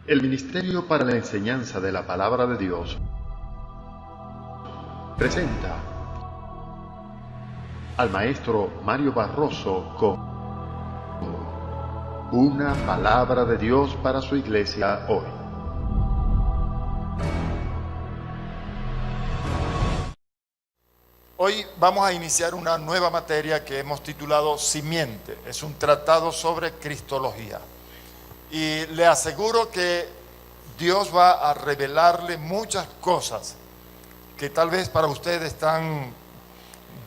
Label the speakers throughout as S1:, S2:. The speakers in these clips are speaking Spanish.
S1: El Ministerio para la Enseñanza de la Palabra de Dios presenta al maestro Mario Barroso con una palabra de Dios para su iglesia hoy.
S2: Hoy vamos a iniciar una nueva materia que hemos titulado Simiente. Es un tratado sobre cristología. Y le aseguro que Dios va a revelarle muchas cosas que tal vez para ustedes están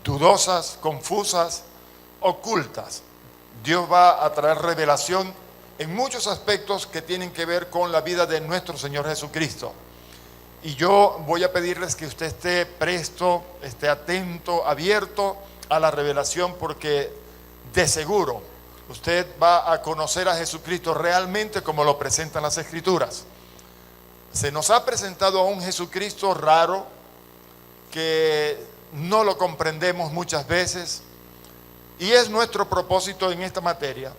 S2: dudosas, confusas, ocultas. Dios va a traer revelación en muchos aspectos que tienen que ver con la vida de nuestro Señor Jesucristo. Y yo voy a pedirles que usted esté presto, esté atento, abierto a la revelación, porque de seguro usted va a conocer a Jesucristo realmente como lo presentan las Escrituras. Se nos ha presentado a un Jesucristo raro que no lo comprendemos muchas veces, y es nuestro propósito en esta materia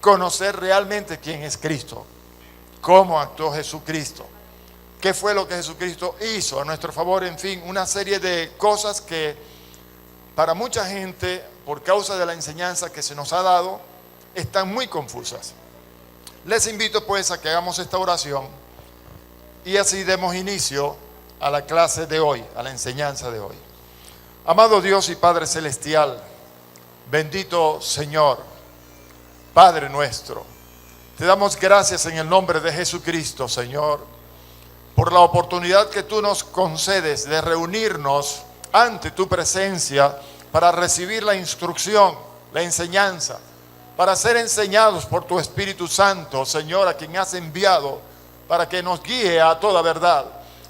S2: conocer realmente quién es Cristo, cómo actuó Jesucristo, qué fue lo que Jesucristo hizo a nuestro favor, en fin, una serie de cosas que para mucha gente, por causa de la enseñanza que se nos ha dado, están muy confusas. Les invito pues a que hagamos esta oración y así demos inicio a la clase de hoy, a la enseñanza de hoy. Amado Dios y Padre Celestial, bendito Señor, Padre nuestro, te damos gracias en el nombre de Jesucristo, Señor, por la oportunidad que tú nos concedes de reunirnos ante tu presencia para recibir la instrucción, la enseñanza, para ser enseñados por tu Espíritu Santo, Señor, a quien has enviado para que nos guíe a toda verdad.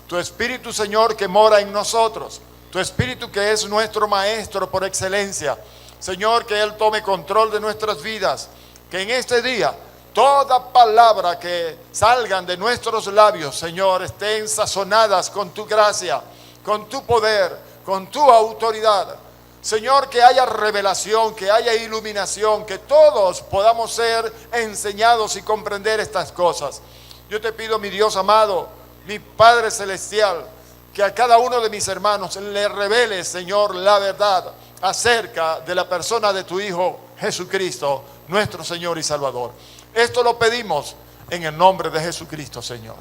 S2: Tu Espíritu, Señor, que mora en nosotros, tu Espíritu que es nuestro Maestro por excelencia. Señor, que Él tome control de nuestras vidas, que en este día toda palabra que salgan de nuestros labios, Señor, estén sazonadas con tu gracia, con tu poder, con tu autoridad. Señor, que haya revelación, que haya iluminación, que todos podamos ser enseñados y comprender estas cosas. Yo te pido, mi Dios amado, mi Padre Celestial, que a cada uno de mis hermanos le revele, Señor, la verdad acerca de la persona de tu Hijo Jesucristo, nuestro Señor y Salvador. Esto lo pedimos en el nombre de Jesucristo, Señor.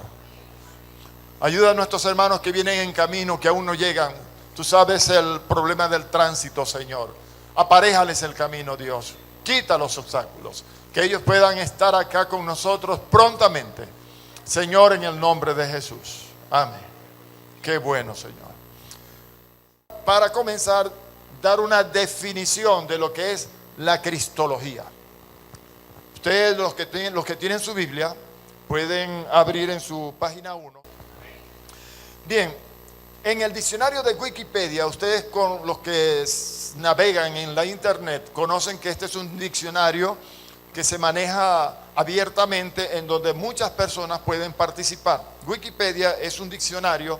S2: Ayuda a nuestros hermanos que vienen en camino, que aún no llegan. Tú sabes el problema del tránsito, Señor. Aparéjales el camino, Dios. Quita los obstáculos, que ellos puedan estar acá con nosotros prontamente. Señor, en el nombre de Jesús. Amén. Qué bueno, Señor. Para comenzar, dar una definición de lo que es la cristología. Ustedes, los que tienen su Biblia, pueden abrir en su página 1. Bien, en el diccionario de Wikipedia, ustedes con los que navegan en la internet conocen que este es un diccionario que se maneja abiertamente, en donde muchas personas pueden participar. Wikipedia es un diccionario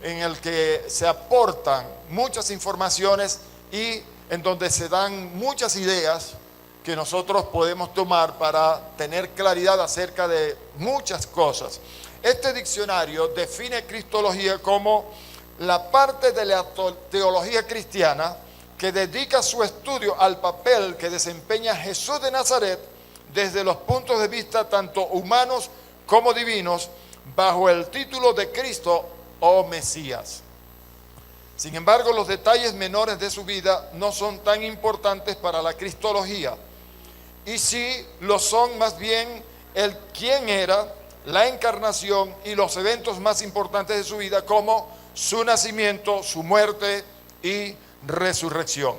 S2: en el que se aportan muchas informaciones y en donde se dan muchas ideas que nosotros podemos tomar para tener claridad acerca de muchas cosas. Este diccionario define cristología como la parte de la teología cristiana que dedica su estudio al papel que desempeña Jesús de Nazaret desde los puntos de vista tanto humanos como divinos, bajo el título de Cristo o Mesías. Sin embargo, los detalles menores de su vida no son tan importantes para la cristología, y sí lo son más bien el quién era, la encarnación y los eventos más importantes de su vida, como su nacimiento, su muerte y resurrección.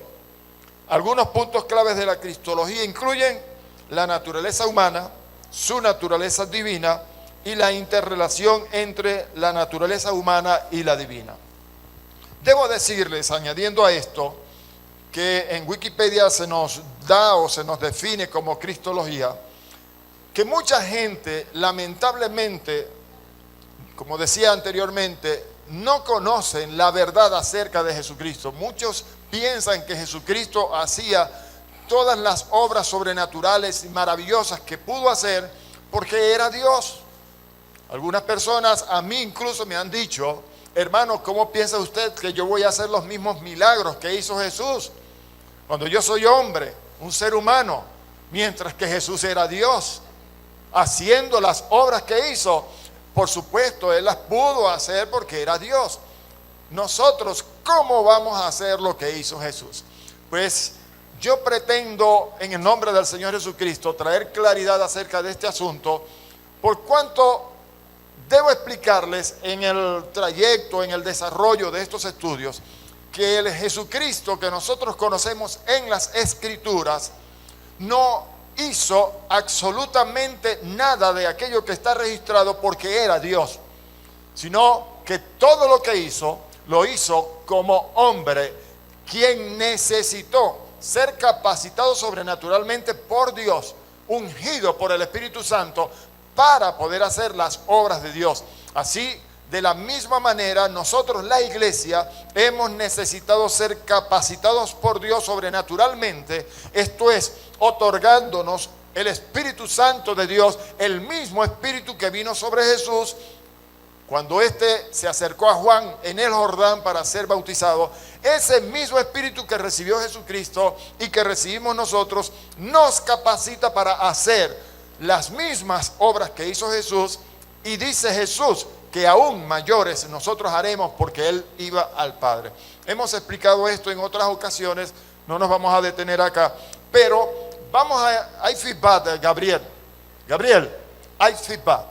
S2: Algunos puntos claves de la cristología incluyen la naturaleza humana, su naturaleza divina y la interrelación entre la naturaleza humana y la divina. Debo decirles, añadiendo a esto, que en Wikipedia se nos da o se nos define como cristología, que mucha gente, lamentablemente, como decía anteriormente, no conocen la verdad acerca de Jesucristo. Muchos piensan que Jesucristo hacía todas las obras sobrenaturales y maravillosas que pudo hacer porque era Dios. Algunas personas a mí incluso me han dicho: hermano, ¿cómo piensa usted que yo voy a hacer los mismos milagros que hizo Jesús? Cuando yo soy hombre, un ser humano, mientras que Jesús era Dios, haciendo las obras que hizo. Por supuesto, Él las pudo hacer porque era Dios. Nosotros, ¿cómo vamos a hacer lo que hizo Jesús? Pues yo pretendo, en el nombre del Señor Jesucristo, traer claridad acerca de este asunto, por cuanto debo explicarles en el trayecto, en el desarrollo de estos estudios, que el Jesucristo que nosotros conocemos en las Escrituras no hizo absolutamente nada de aquello que está registrado porque era Dios, sino que todo lo que hizo, lo hizo como hombre, quien necesitó ser capacitado sobrenaturalmente por Dios, ungido por el Espíritu Santo, para poder hacer las obras de Dios. Así, de la misma manera, nosotros, la iglesia, hemos necesitado ser capacitados por Dios sobrenaturalmente, esto es, otorgándonos el Espíritu Santo de Dios, el mismo Espíritu que vino sobre Jesús cuando éste se acercó a Juan en el Jordán para ser bautizado. Ese mismo Espíritu que recibió Jesucristo y que recibimos nosotros, nos capacita para hacer las mismas obras que hizo Jesús, y dice Jesús que aún mayores nosotros haremos porque Él iba al Padre. Hemos explicado esto en otras ocasiones, no nos vamos a detener acá, pero hay feedback, Gabriel, hay feedback.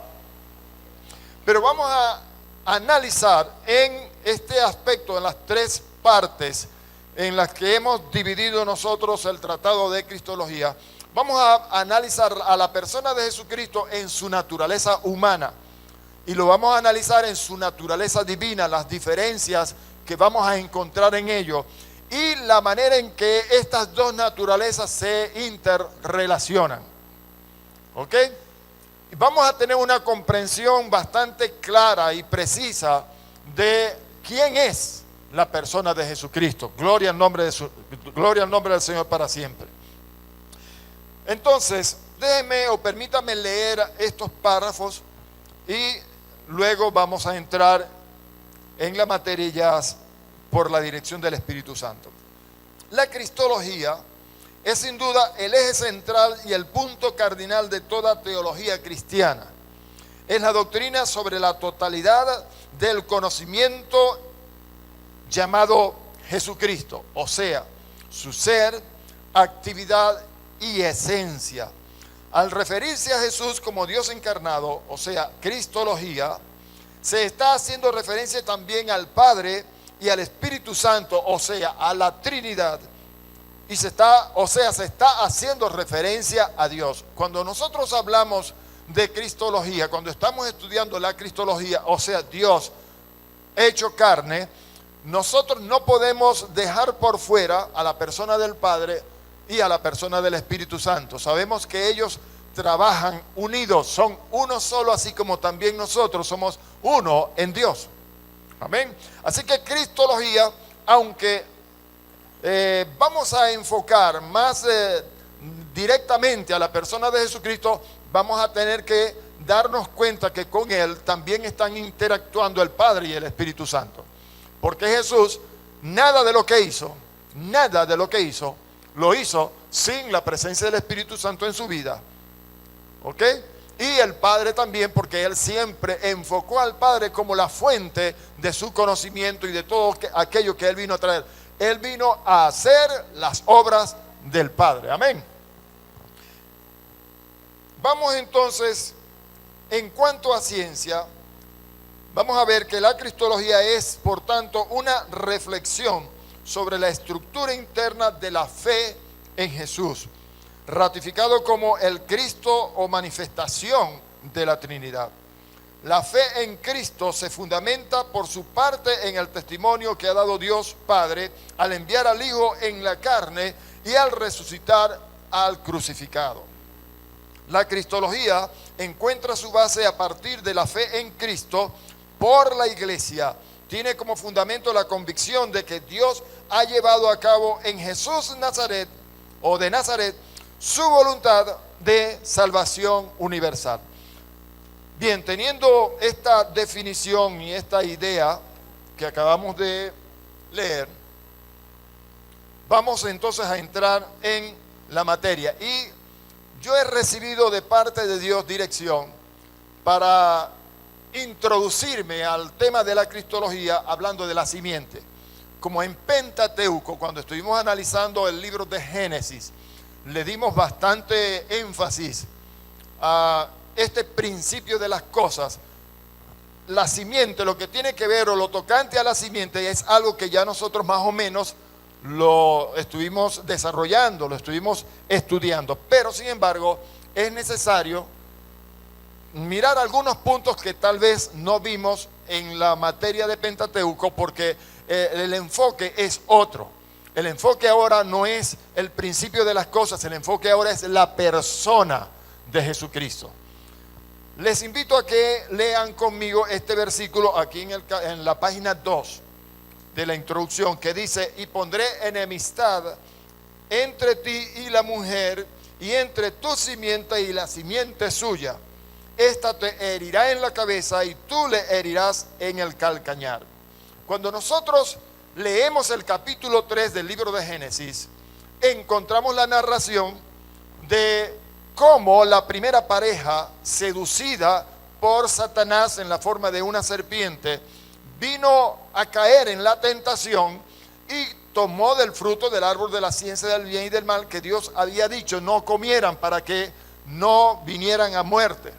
S2: Pero vamos a analizar en este aspecto, en las tres partes en las que hemos dividido nosotros el tratado de Cristología. Vamos a analizar a la persona de Jesucristo en su naturaleza humana, y lo vamos a analizar en su naturaleza divina, las diferencias que vamos a encontrar en ello y la manera en que estas dos naturalezas se interrelacionan. ¿Ok? Y vamos a tener una comprensión bastante clara y precisa de quién es la persona de Jesucristo. Gloria al nombre del Señor para siempre. Entonces, déjeme o permítame leer estos párrafos y luego vamos a entrar en la materia ya por la dirección del Espíritu Santo. La cristología es sin duda el eje central y el punto cardinal de toda teología cristiana. Es la doctrina sobre la totalidad del conocimiento llamado Jesucristo, o sea, su ser, actividad y esencia. Al referirse a Jesús como Dios encarnado, o sea, cristología, se está haciendo referencia también al Padre y al Espíritu Santo, o sea, a la Trinidad. Y se está haciendo referencia a Dios. Cuando nosotros hablamos de cristología, cuando estamos estudiando la cristología, o sea, Dios hecho carne, nosotros no podemos dejar por fuera a la persona del Padre y a la persona del Espíritu Santo. Sabemos que ellos trabajan unidos, son uno solo, así como también nosotros somos uno en Dios. Amén. Así que cristología, aunque vamos a enfocar más directamente a la persona de Jesucristo, vamos a tener que darnos cuenta que con Él también están interactuando el Padre y el Espíritu Santo. Porque Jesús, nada de lo que hizo, lo hizo sin la presencia del Espíritu Santo en su vida. ¿Ok? Y el Padre también, porque Él siempre enfocó al Padre como la fuente de su conocimiento y de todo aquello que Él vino a traer. Él vino a hacer las obras del Padre. Amén. Vamos entonces, en cuanto a ciencia, vamos a ver que la cristología es, por tanto, una reflexión sobre la estructura interna de la fe en Jesús, ratificado como el Cristo o manifestación de la Trinidad. La fe en Cristo se fundamenta por su parte en el testimonio que ha dado Dios Padre al enviar al Hijo en la carne y al resucitar al crucificado. La cristología encuentra su base a partir de la fe en Cristo por la Iglesia. Tiene como fundamento la convicción de que Dios ha llevado a cabo en Jesús de Nazaret su voluntad de salvación universal. Bien, teniendo esta definición y esta idea que acabamos de leer, vamos entonces a entrar en la materia. Y yo he recibido de parte de Dios dirección para introducirme al tema de la cristología hablando de la simiente. Como en Pentateuco, cuando estuvimos analizando el libro de Génesis, le dimos bastante énfasis a este principio de las cosas. La simiente, lo que tiene que ver o lo tocante a la simiente es algo que ya nosotros más o menos lo estuvimos desarrollando, lo estuvimos estudiando, pero sin embargo es necesario mirar algunos puntos que tal vez no vimos en la materia de Pentateuco porque el enfoque es otro. El enfoque ahora no es el principio de las cosas, el enfoque ahora es la persona de Jesucristo. Les invito a que lean conmigo este versículo aquí en la página 2 de la introducción, que dice: y pondré enemistad entre ti y la mujer, y entre tu simiente y la simiente suya. Esta te herirá en la cabeza y tú le herirás en el calcañar. Cuando nosotros leemos el capítulo 3 del libro de Génesis, encontramos la narración de cómo la primera pareja, seducida por Satanás en la forma de una serpiente, vino a caer en la tentación y tomó del fruto del árbol de la ciencia del bien y del mal que Dios había dicho no comieran para que no vinieran a muerte.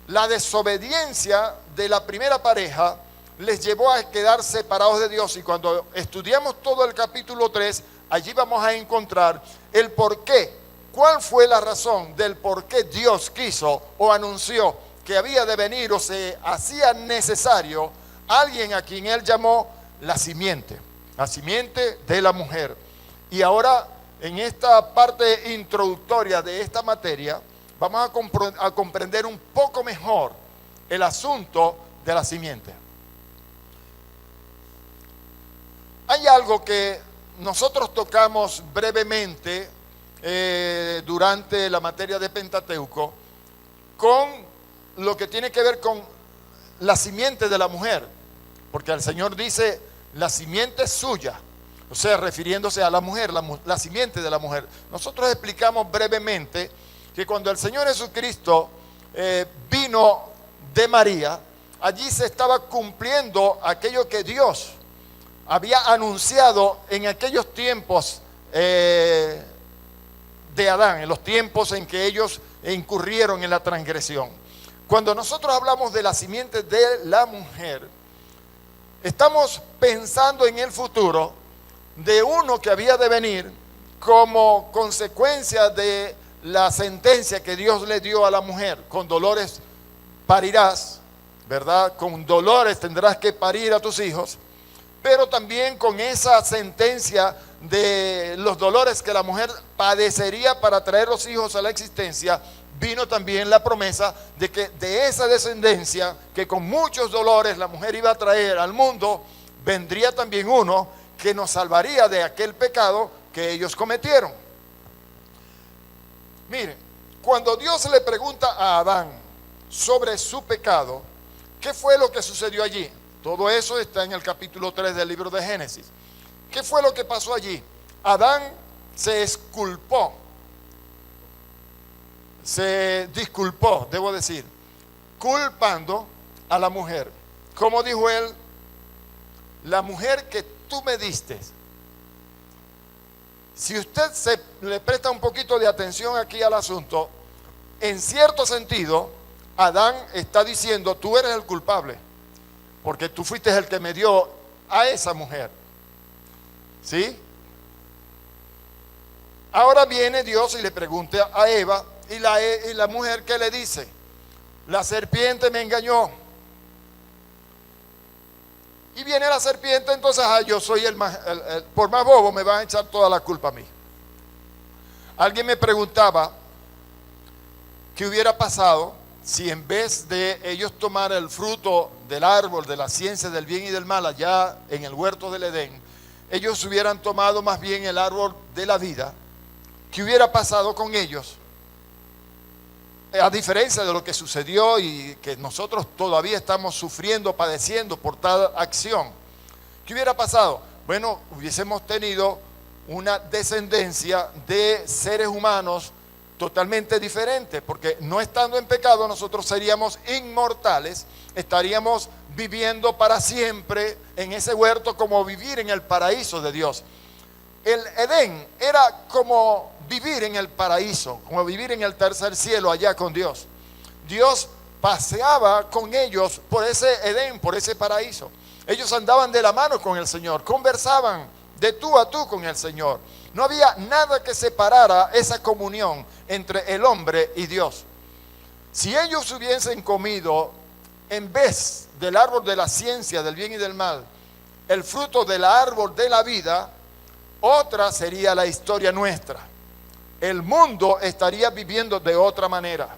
S2: La desobediencia de la primera pareja les llevó a quedar separados de Dios, y cuando estudiamos todo el capítulo 3, allí vamos a encontrar el por qué. ¿Cuál fue la razón del por qué Dios quiso o anunció que había de venir o se hacía necesario alguien a quien Él llamó la simiente de la mujer? Y ahora, en esta parte introductoria de esta materia, vamos a comprender un poco mejor el asunto de la simiente. Hay algo que nosotros tocamos brevemente durante la materia de Pentateuco con lo que tiene que ver con la simiente de la mujer, porque el Señor dice la simiente es suya, o sea, refiriéndose a la mujer, la simiente de la mujer. Nosotros explicamos brevemente que cuando el Señor Jesucristo vino de María, allí se estaba cumpliendo aquello que Dios había anunciado en aquellos tiempos de Adán, en los tiempos en que ellos incurrieron en la transgresión. Cuando nosotros hablamos de la simiente de la mujer, estamos pensando en el futuro de uno que había de venir como consecuencia de la sentencia que Dios le dio a la mujer. Con dolores parirás, ¿verdad? Con dolores tendrás que parir a tus hijos, pero también con esa sentencia de los dolores que la mujer padecería para traer los hijos a la existencia, vino también la promesa de que de esa descendencia que con muchos dolores la mujer iba a traer al mundo, vendría también uno que nos salvaría de aquel pecado que ellos cometieron. Miren, cuando Dios le pregunta a Adán sobre su pecado, ¿qué fue lo que sucedió allí? Todo eso está en el capítulo 3 del libro de Génesis. ¿Qué fue lo que pasó allí? Adán se disculpó, debo decir, culpando a la mujer. ¿Cómo dijo él? La mujer que tú me diste. Si usted le presta un poquito de atención aquí al asunto, en cierto sentido, Adán está diciendo, tú eres el culpable, porque tú fuiste el que me dio a esa mujer. ¿Sí? Ahora viene Dios y le pregunta a Eva, y la mujer, ¿qué le dice? La serpiente me engañó. Y viene la serpiente, entonces yo soy por más bobo me van a echar toda la culpa a mí. Alguien me preguntaba qué hubiera pasado si en vez de ellos tomar el fruto del árbol de la ciencia del bien y del mal allá en el huerto del Edén, ellos hubieran tomado más bien el árbol de la vida. ¿Qué hubiera pasado con ellos? a diferencia de lo que sucedió y que nosotros todavía estamos sufriendo, padeciendo por tal acción, ¿qué hubiera pasado? Bueno, hubiésemos tenido una descendencia de seres humanos totalmente diferente, porque no estando en pecado nosotros seríamos inmortales, estaríamos viviendo para siempre en ese huerto como vivir en el paraíso de Dios. El Edén era como vivir en el paraíso, como vivir en el tercer cielo allá con Dios. Dios paseaba con ellos por ese Edén, por ese paraíso. Ellos andaban de la mano con el Señor, conversaban de tú a tú con el Señor. No había nada que separara esa comunión entre el hombre y Dios. Si ellos hubiesen comido, en vez del árbol de la ciencia, del bien y del mal, el fruto del árbol de la vida, otra sería la historia nuestra. El mundo estaría viviendo de otra manera.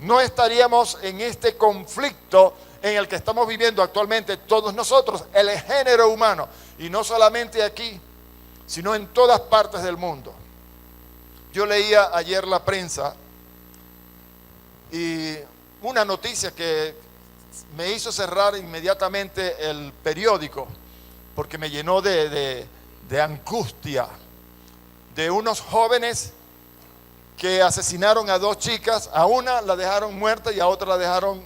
S2: No estaríamos en este conflicto en el que estamos viviendo actualmente todos nosotros, el género humano, y no solamente aquí, sino en todas partes del mundo. Yo leía ayer la prensa y una noticia que me hizo cerrar inmediatamente el periódico, porque me llenó de angustia, de unos jóvenes que asesinaron a dos chicas. A una la dejaron muerta y a otra la dejaron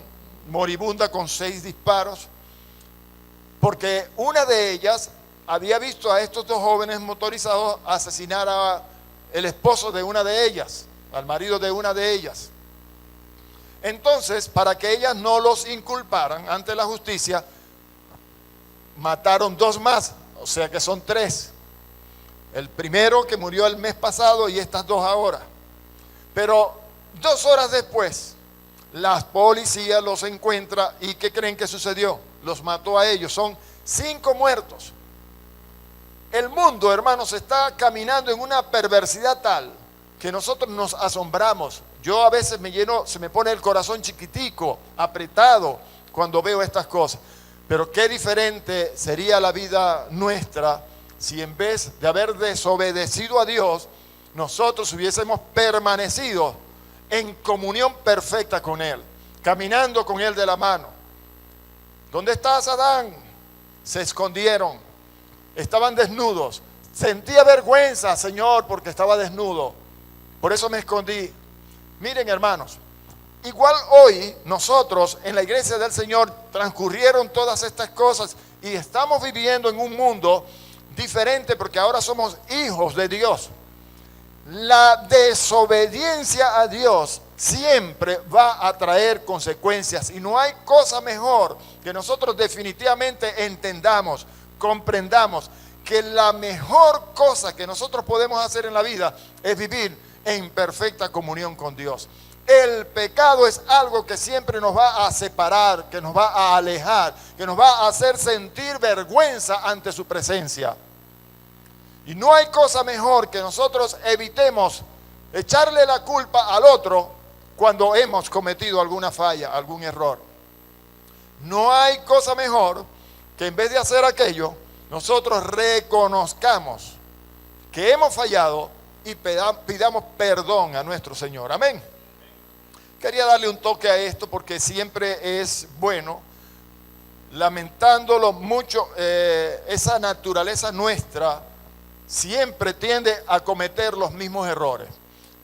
S2: moribunda con 6 disparos, porque una de ellas había visto a estos dos jóvenes motorizados asesinar a el esposo de una de ellas, al marido de una de ellas. Entonces, para que ellas no los inculparan ante la justicia, mataron 2 más, o sea que son 3. El primero que murió el mes pasado y estas 2 ahora. Pero 2 horas después, la policía los encuentra y ¿qué creen que sucedió? Los mató a ellos, son 5 muertos. El mundo, hermanos, está caminando en una perversidad tal que nosotros nos asombramos. Yo a veces se me pone el corazón chiquitico, apretado cuando veo estas cosas. Pero qué diferente sería la vida nuestra si en vez de haber desobedecido a Dios, nosotros hubiésemos permanecido en comunión perfecta con Él, caminando con Él de la mano. ¿Dónde estás, Adán? Se escondieron, estaban desnudos. Sentía vergüenza, Señor, porque estaba desnudo. Por eso me escondí. Miren, hermanos, igual hoy nosotros en la iglesia del Señor transcurrieron todas estas cosas y estamos viviendo en un mundo diferente porque ahora somos hijos de Dios. La desobediencia a Dios siempre va a traer consecuencias y no hay cosa mejor que nosotros definitivamente entendamos, comprendamos que la mejor cosa que nosotros podemos hacer en la vida es vivir en perfecta comunión con Dios. El pecado es algo que siempre nos va a separar, que nos va a alejar, que nos va a hacer sentir vergüenza ante su presencia. Y no hay cosa mejor que nosotros evitemos echarle la culpa al otro cuando hemos cometido alguna falla, algún error. No hay cosa mejor que en vez de hacer aquello, nosotros reconozcamos que hemos fallado y pidamos perdón a nuestro Señor. Amén. Quería darle un toque a esto porque siempre es bueno, lamentándolo mucho, esa naturaleza nuestra siempre tiende a cometer los mismos errores.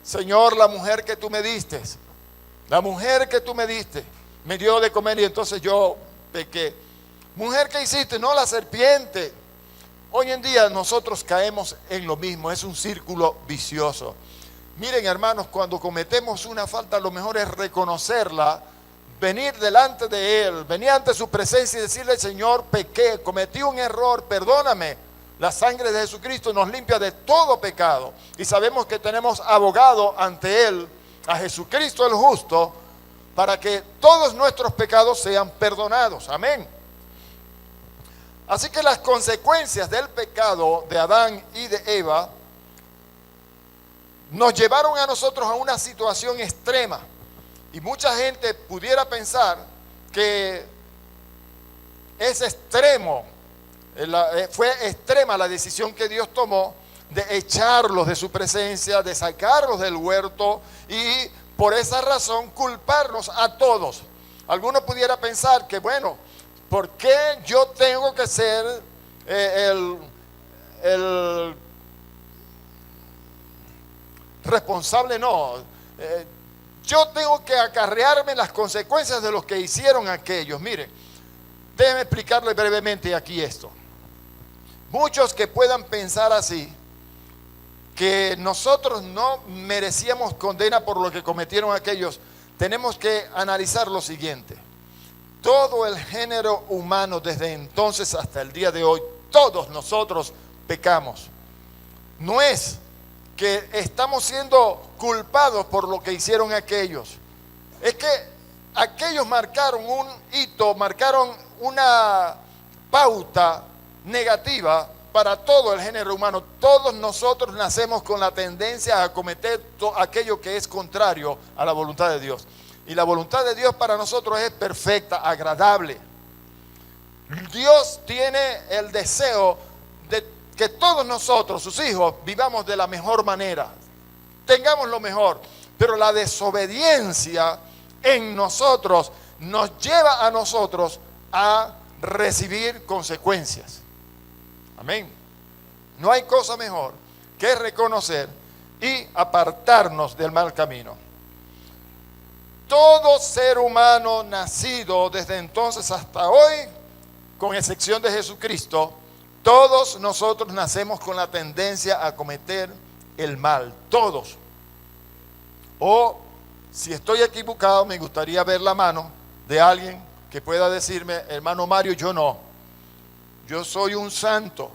S2: Señor, la mujer que tú me diste, me dio de comer y entonces yo pequé. Mujer, ¿qué hiciste? No, la serpiente. Hoy en día nosotros caemos en lo mismo, es un círculo vicioso. Miren, hermanos, cuando cometemos una falta, lo mejor es reconocerla, venir delante de Él, venir ante su presencia y decirle: Señor, pequé, cometí un error, perdóname. La sangre de Jesucristo nos limpia de todo pecado y sabemos que tenemos abogado ante Él, a Jesucristo el justo, para que todos nuestros pecados sean perdonados. Amén. Así que las consecuencias del pecado de Adán y de Eva nos llevaron a nosotros a una situación extrema. Y mucha gente pudiera pensar que es extremo, fue extrema la decisión que Dios tomó de echarlos de su presencia, de sacarlos del huerto y por esa razón culparnos a todos. Alguno pudiera pensar que, bueno, ¿por qué yo tengo que ser el responsable? No, yo tengo que acarrearme las consecuencias de lo que hicieron aquellos. Mire, déjeme explicarle brevemente aquí esto. Muchos que puedan pensar así, que nosotros no merecíamos condena por lo que cometieron aquellos, tenemos que analizar lo siguiente. Todo el género humano desde entonces hasta el día de hoy, todos nosotros pecamos. No es que estamos siendo culpados por lo que hicieron aquellos. Es que aquellos marcaron un hito, marcaron una pauta negativa para todo el género humano. Todos nosotros nacemos con la tendencia a cometer aquello que es contrario a la voluntad de Dios. Y la voluntad de Dios para nosotros es perfecta, agradable. Dios tiene el deseo de que todos nosotros, sus hijos, vivamos de la mejor manera, tengamos lo mejor. Pero la desobediencia en nosotros nos lleva a nosotros a recibir consecuencias. Amén. No hay cosa mejor que reconocer y apartarnos del mal camino. Todo ser humano nacido desde entonces hasta hoy, con excepción de Jesucristo, todos nosotros nacemos con la tendencia a cometer el mal. Todos. O si estoy equivocado, me gustaría ver la mano de alguien que pueda decirme: hermano Mario, yo no. Yo soy un santo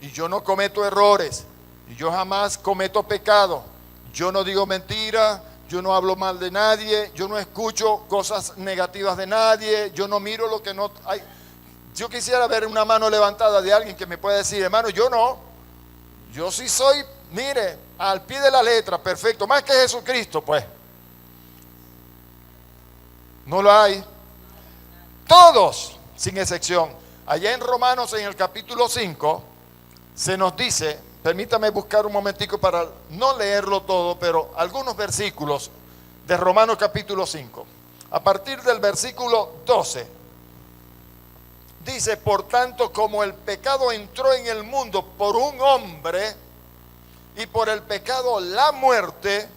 S2: y yo no cometo errores y yo jamás cometo pecado. Yo no digo mentira, yo no hablo mal de nadie, yo no escucho cosas negativas de nadie, yo no miro lo que no hay. Yo quisiera ver una mano levantada de alguien que me pueda decir: hermano, yo no. Yo sí soy, mire, al pie de la letra, perfecto, más que Jesucristo, pues. No lo hay. Todos, sin excepción. Allá en Romanos, en el capítulo 5, se nos dice, permítame buscar un momentico para no leerlo todo, pero algunos versículos de Romanos capítulo 5. A partir del versículo 12, dice: por tanto, como el pecado entró en el mundo por un hombre, y por el pecado la muerte,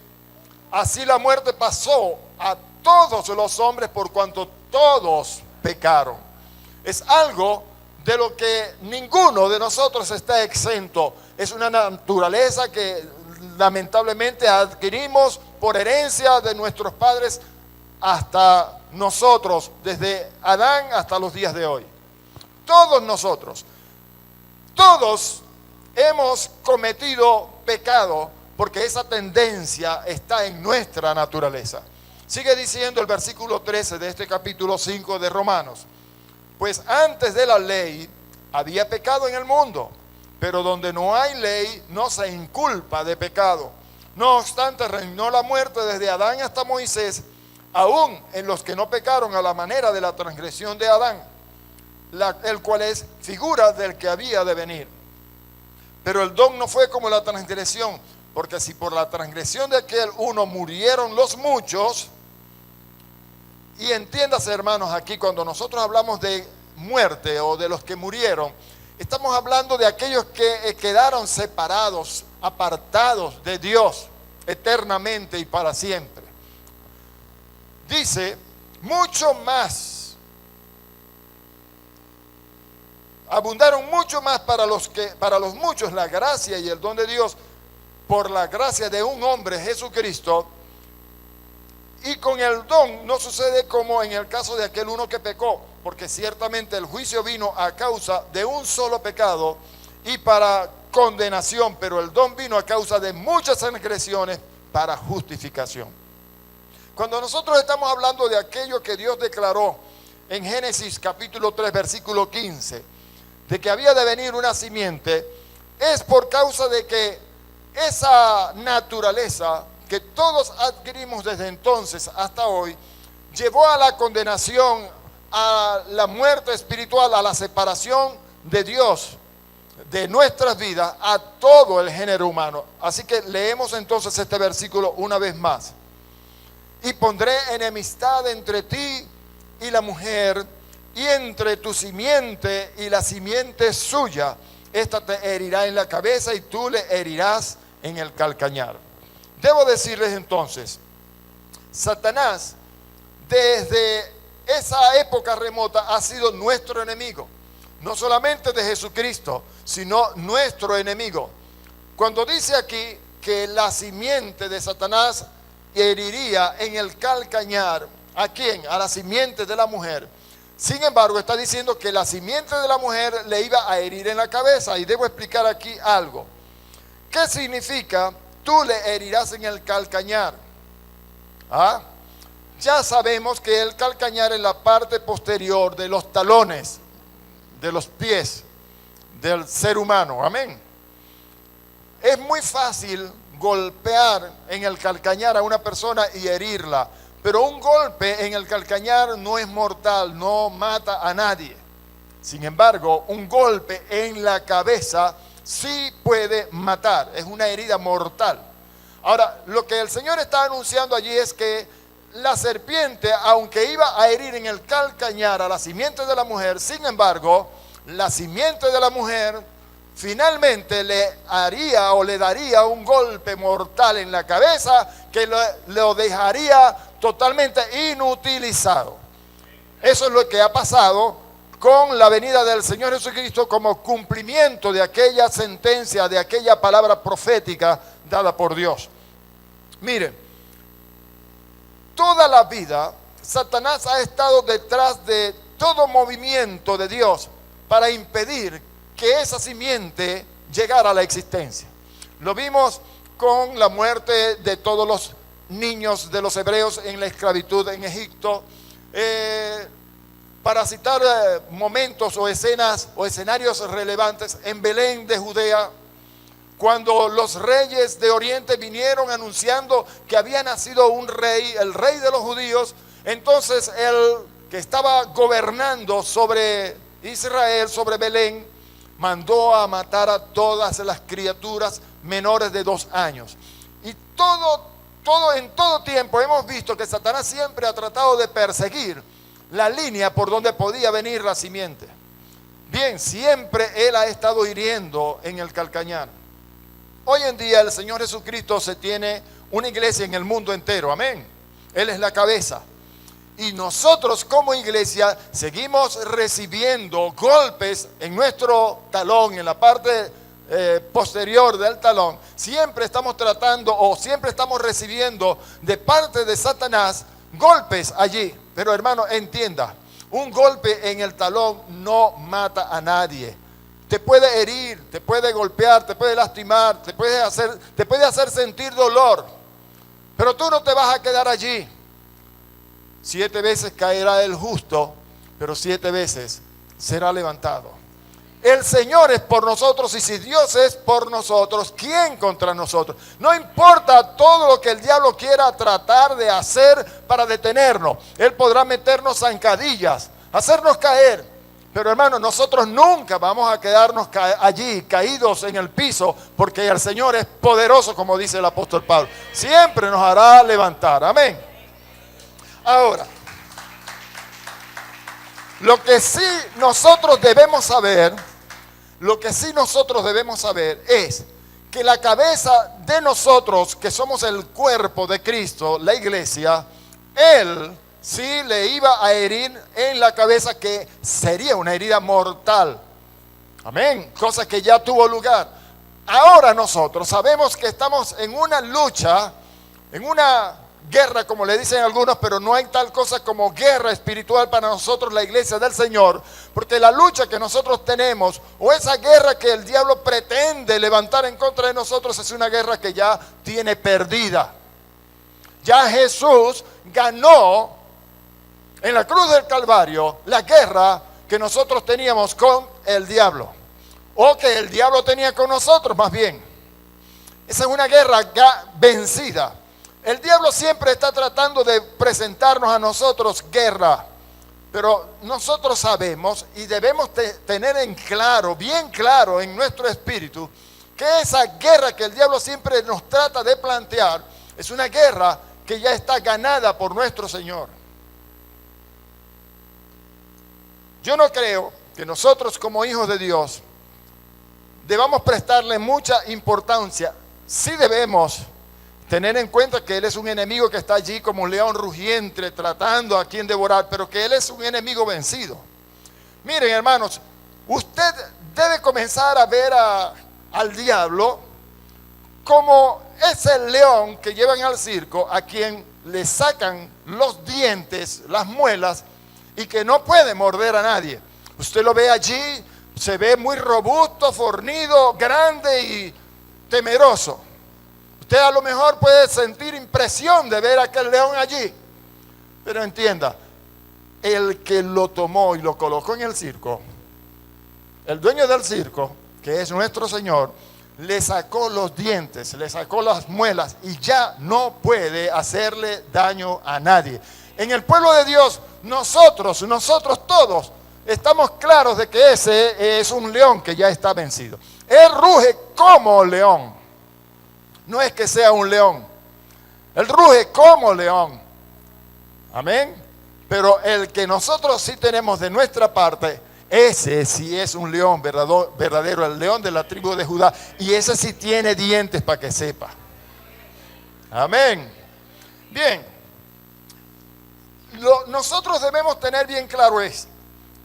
S2: así la muerte pasó a todos los hombres por cuanto todos pecaron. Es algo de lo que ninguno de nosotros está exento. Es una naturaleza que lamentablemente adquirimos por herencia de nuestros padres hasta nosotros, desde Adán hasta los días de hoy. Todos nosotros, todos hemos cometido pecado porque esa tendencia está en nuestra naturaleza. Sigue diciendo el versículo 13 de este capítulo 5 de Romanos: pues antes de la ley había pecado en el mundo, pero donde no hay ley no se inculpa de pecado. No obstante, reinó la muerte desde Adán hasta Moisés, aún en los que no pecaron a la manera de la transgresión de Adán, el cual es figura del que había de venir. Pero el don no fue como la transgresión, porque si por la transgresión de aquel uno murieron los muchos. Y entiéndase, hermanos, aquí cuando nosotros hablamos de muerte o de los que murieron, estamos hablando de aquellos que quedaron separados, apartados de Dios eternamente y para siempre. Dice: mucho más, abundaron mucho más para los muchos la gracia y el don de Dios por la gracia de un hombre, Jesucristo. Y con el don no sucede como en el caso de aquel uno que pecó, porque ciertamente el juicio vino a causa de un solo pecado y para condenación, pero el don vino a causa de muchas transgresiones para justificación. Cuando nosotros estamos hablando de aquello que Dios declaró en Génesis capítulo 3 versículo 15, de que había de venir una simiente, es por causa de que esa naturaleza que todos adquirimos desde entonces hasta hoy, llevó a la condenación, a la muerte espiritual, a la separación de Dios de nuestras vidas, a todo el género humano. Así que leemos entonces este versículo una vez más. y pondré enemistad entre ti y la mujer, y entre tu simiente y la simiente suya. Esta te herirá en la cabeza y tú le herirás en el calcañar. Debo decirles entonces, Satanás desde esa época remota ha sido nuestro enemigo. No solamente de Jesucristo, sino nuestro enemigo. Cuando dice aquí que la simiente de Satanás heriría en el calcañar, ¿a quién? A la simiente de la mujer. Sin embargo, está diciendo que la simiente de la mujer le iba a herir en la cabeza. Y debo explicar aquí algo. ¿Qué significa? Tú le herirás en el calcañar. ¿Ah? Ya sabemos que el calcañar es la parte posterior de los talones, de los pies del ser humano. Amén. Es muy fácil golpear en el calcañar a una persona y herirla, pero un golpe en el calcañar no es mortal, no mata a nadie. Sin embargo, un golpe en la cabeza sí puede matar, es una herida mortal. Ahora, lo que el Señor está anunciando allí es que la serpiente, aunque iba a herir en el calcañar a la simiente de la mujer, sin embargo, la simiente de la mujer finalmente le haría o le daría un golpe mortal en la cabeza que lo dejaría totalmente inutilizado. Eso es lo que ha pasado con la venida del Señor Jesucristo como cumplimiento de aquella sentencia, de aquella palabra profética dada por Dios. Miren, toda la vida Satanás ha estado detrás de todo movimiento de Dios para impedir que esa simiente llegara a la existencia. Lo vimos con la muerte de todos los niños de los hebreos en la esclavitud en Egipto. Para citar momentos o escenas o escenarios relevantes, en Belén de Judea, cuando los reyes de Oriente vinieron anunciando que había nacido un rey, el rey de los judíos, entonces el que estaba gobernando sobre Israel, sobre Belén, mandó a matar a todas las criaturas menores de 2 años. Y en todo tiempo hemos visto que Satanás siempre ha tratado de perseguir la línea por donde podía venir la simiente. Bien, siempre él ha estado hiriendo en el calcañar. Hoy en día el Señor Jesucristo se tiene una iglesia en el mundo entero, amén. Él es la cabeza. Y nosotros como iglesia seguimos recibiendo golpes en nuestro talón, en la parte posterior del talón. Siempre estamos tratando o siempre estamos recibiendo de parte de Satanás golpes allí. Pero hermano, entienda, un golpe en el talón no mata a nadie. Te puede herir, te puede golpear, te puede lastimar, te puede hacer sentir dolor. Pero tú no te vas a quedar allí. 7 veces caerá el justo, pero 7 veces será levantado. El Señor es por nosotros, y si Dios es por nosotros, ¿quién contra nosotros? No importa todo lo que el diablo quiera tratar de hacer para detenernos. Él podrá meternos zancadillas, hacernos caer. Pero hermano, nosotros nunca vamos a quedarnos allí caídos en el piso, porque el Señor es poderoso, como dice el apóstol Pablo. Siempre nos hará levantar. Amén. Ahora, lo que sí nosotros debemos saber es que la cabeza de nosotros, que somos el cuerpo de Cristo, la iglesia, Él sí le iba a herir en la cabeza, que sería una herida mortal. Amén, cosa que ya tuvo lugar. Ahora nosotros sabemos que estamos en una lucha, en una guerra, como le dicen algunos, pero no hay tal cosa como guerra espiritual para nosotros, la iglesia del Señor, porque la lucha que nosotros tenemos, o esa guerra que el diablo pretende levantar en contra de nosotros, es una guerra que ya tiene perdida. Ya Jesús ganó en la cruz del Calvario la guerra que nosotros teníamos con el diablo, o que el diablo tenía con nosotros más bien. Esa es una guerra vencida. El diablo siempre está tratando de presentarnos a nosotros guerra, pero nosotros sabemos y debemos tener en claro, bien claro en nuestro espíritu, que esa guerra que el diablo siempre nos trata de plantear es una guerra que ya está ganada por nuestro Señor. Yo no creo que nosotros como hijos de Dios debamos prestarle mucha importancia. Sí debemos tener en cuenta que Él es un enemigo que está allí como un león rugiente tratando a quien devorar, pero que Él es un enemigo vencido. Miren, hermanos, usted debe comenzar a ver al diablo como ese león que llevan al circo, a quien le sacan los dientes, las muelas, y que no puede morder a nadie. Usted lo ve allí, se ve muy robusto, fornido, grande y temeroso. Usted a lo mejor puede sentir impresión de ver a aquel león allí. Pero entienda, el que lo tomó y lo colocó en el circo, el dueño del circo, que es nuestro Señor, le sacó los dientes, le sacó las muelas y ya no puede hacerle daño a nadie. En el pueblo de Dios, nosotros todos estamos claros de que ese es un león que ya está vencido. Él ruge como león. No es que sea un león. Él ruge como león. Amén. Pero el que nosotros sí tenemos de nuestra parte, ese sí es un león verdadero, el león de la tribu de Judá. Y ese sí tiene dientes para que sepa. Amén. Bien. Nosotros debemos tener bien claro es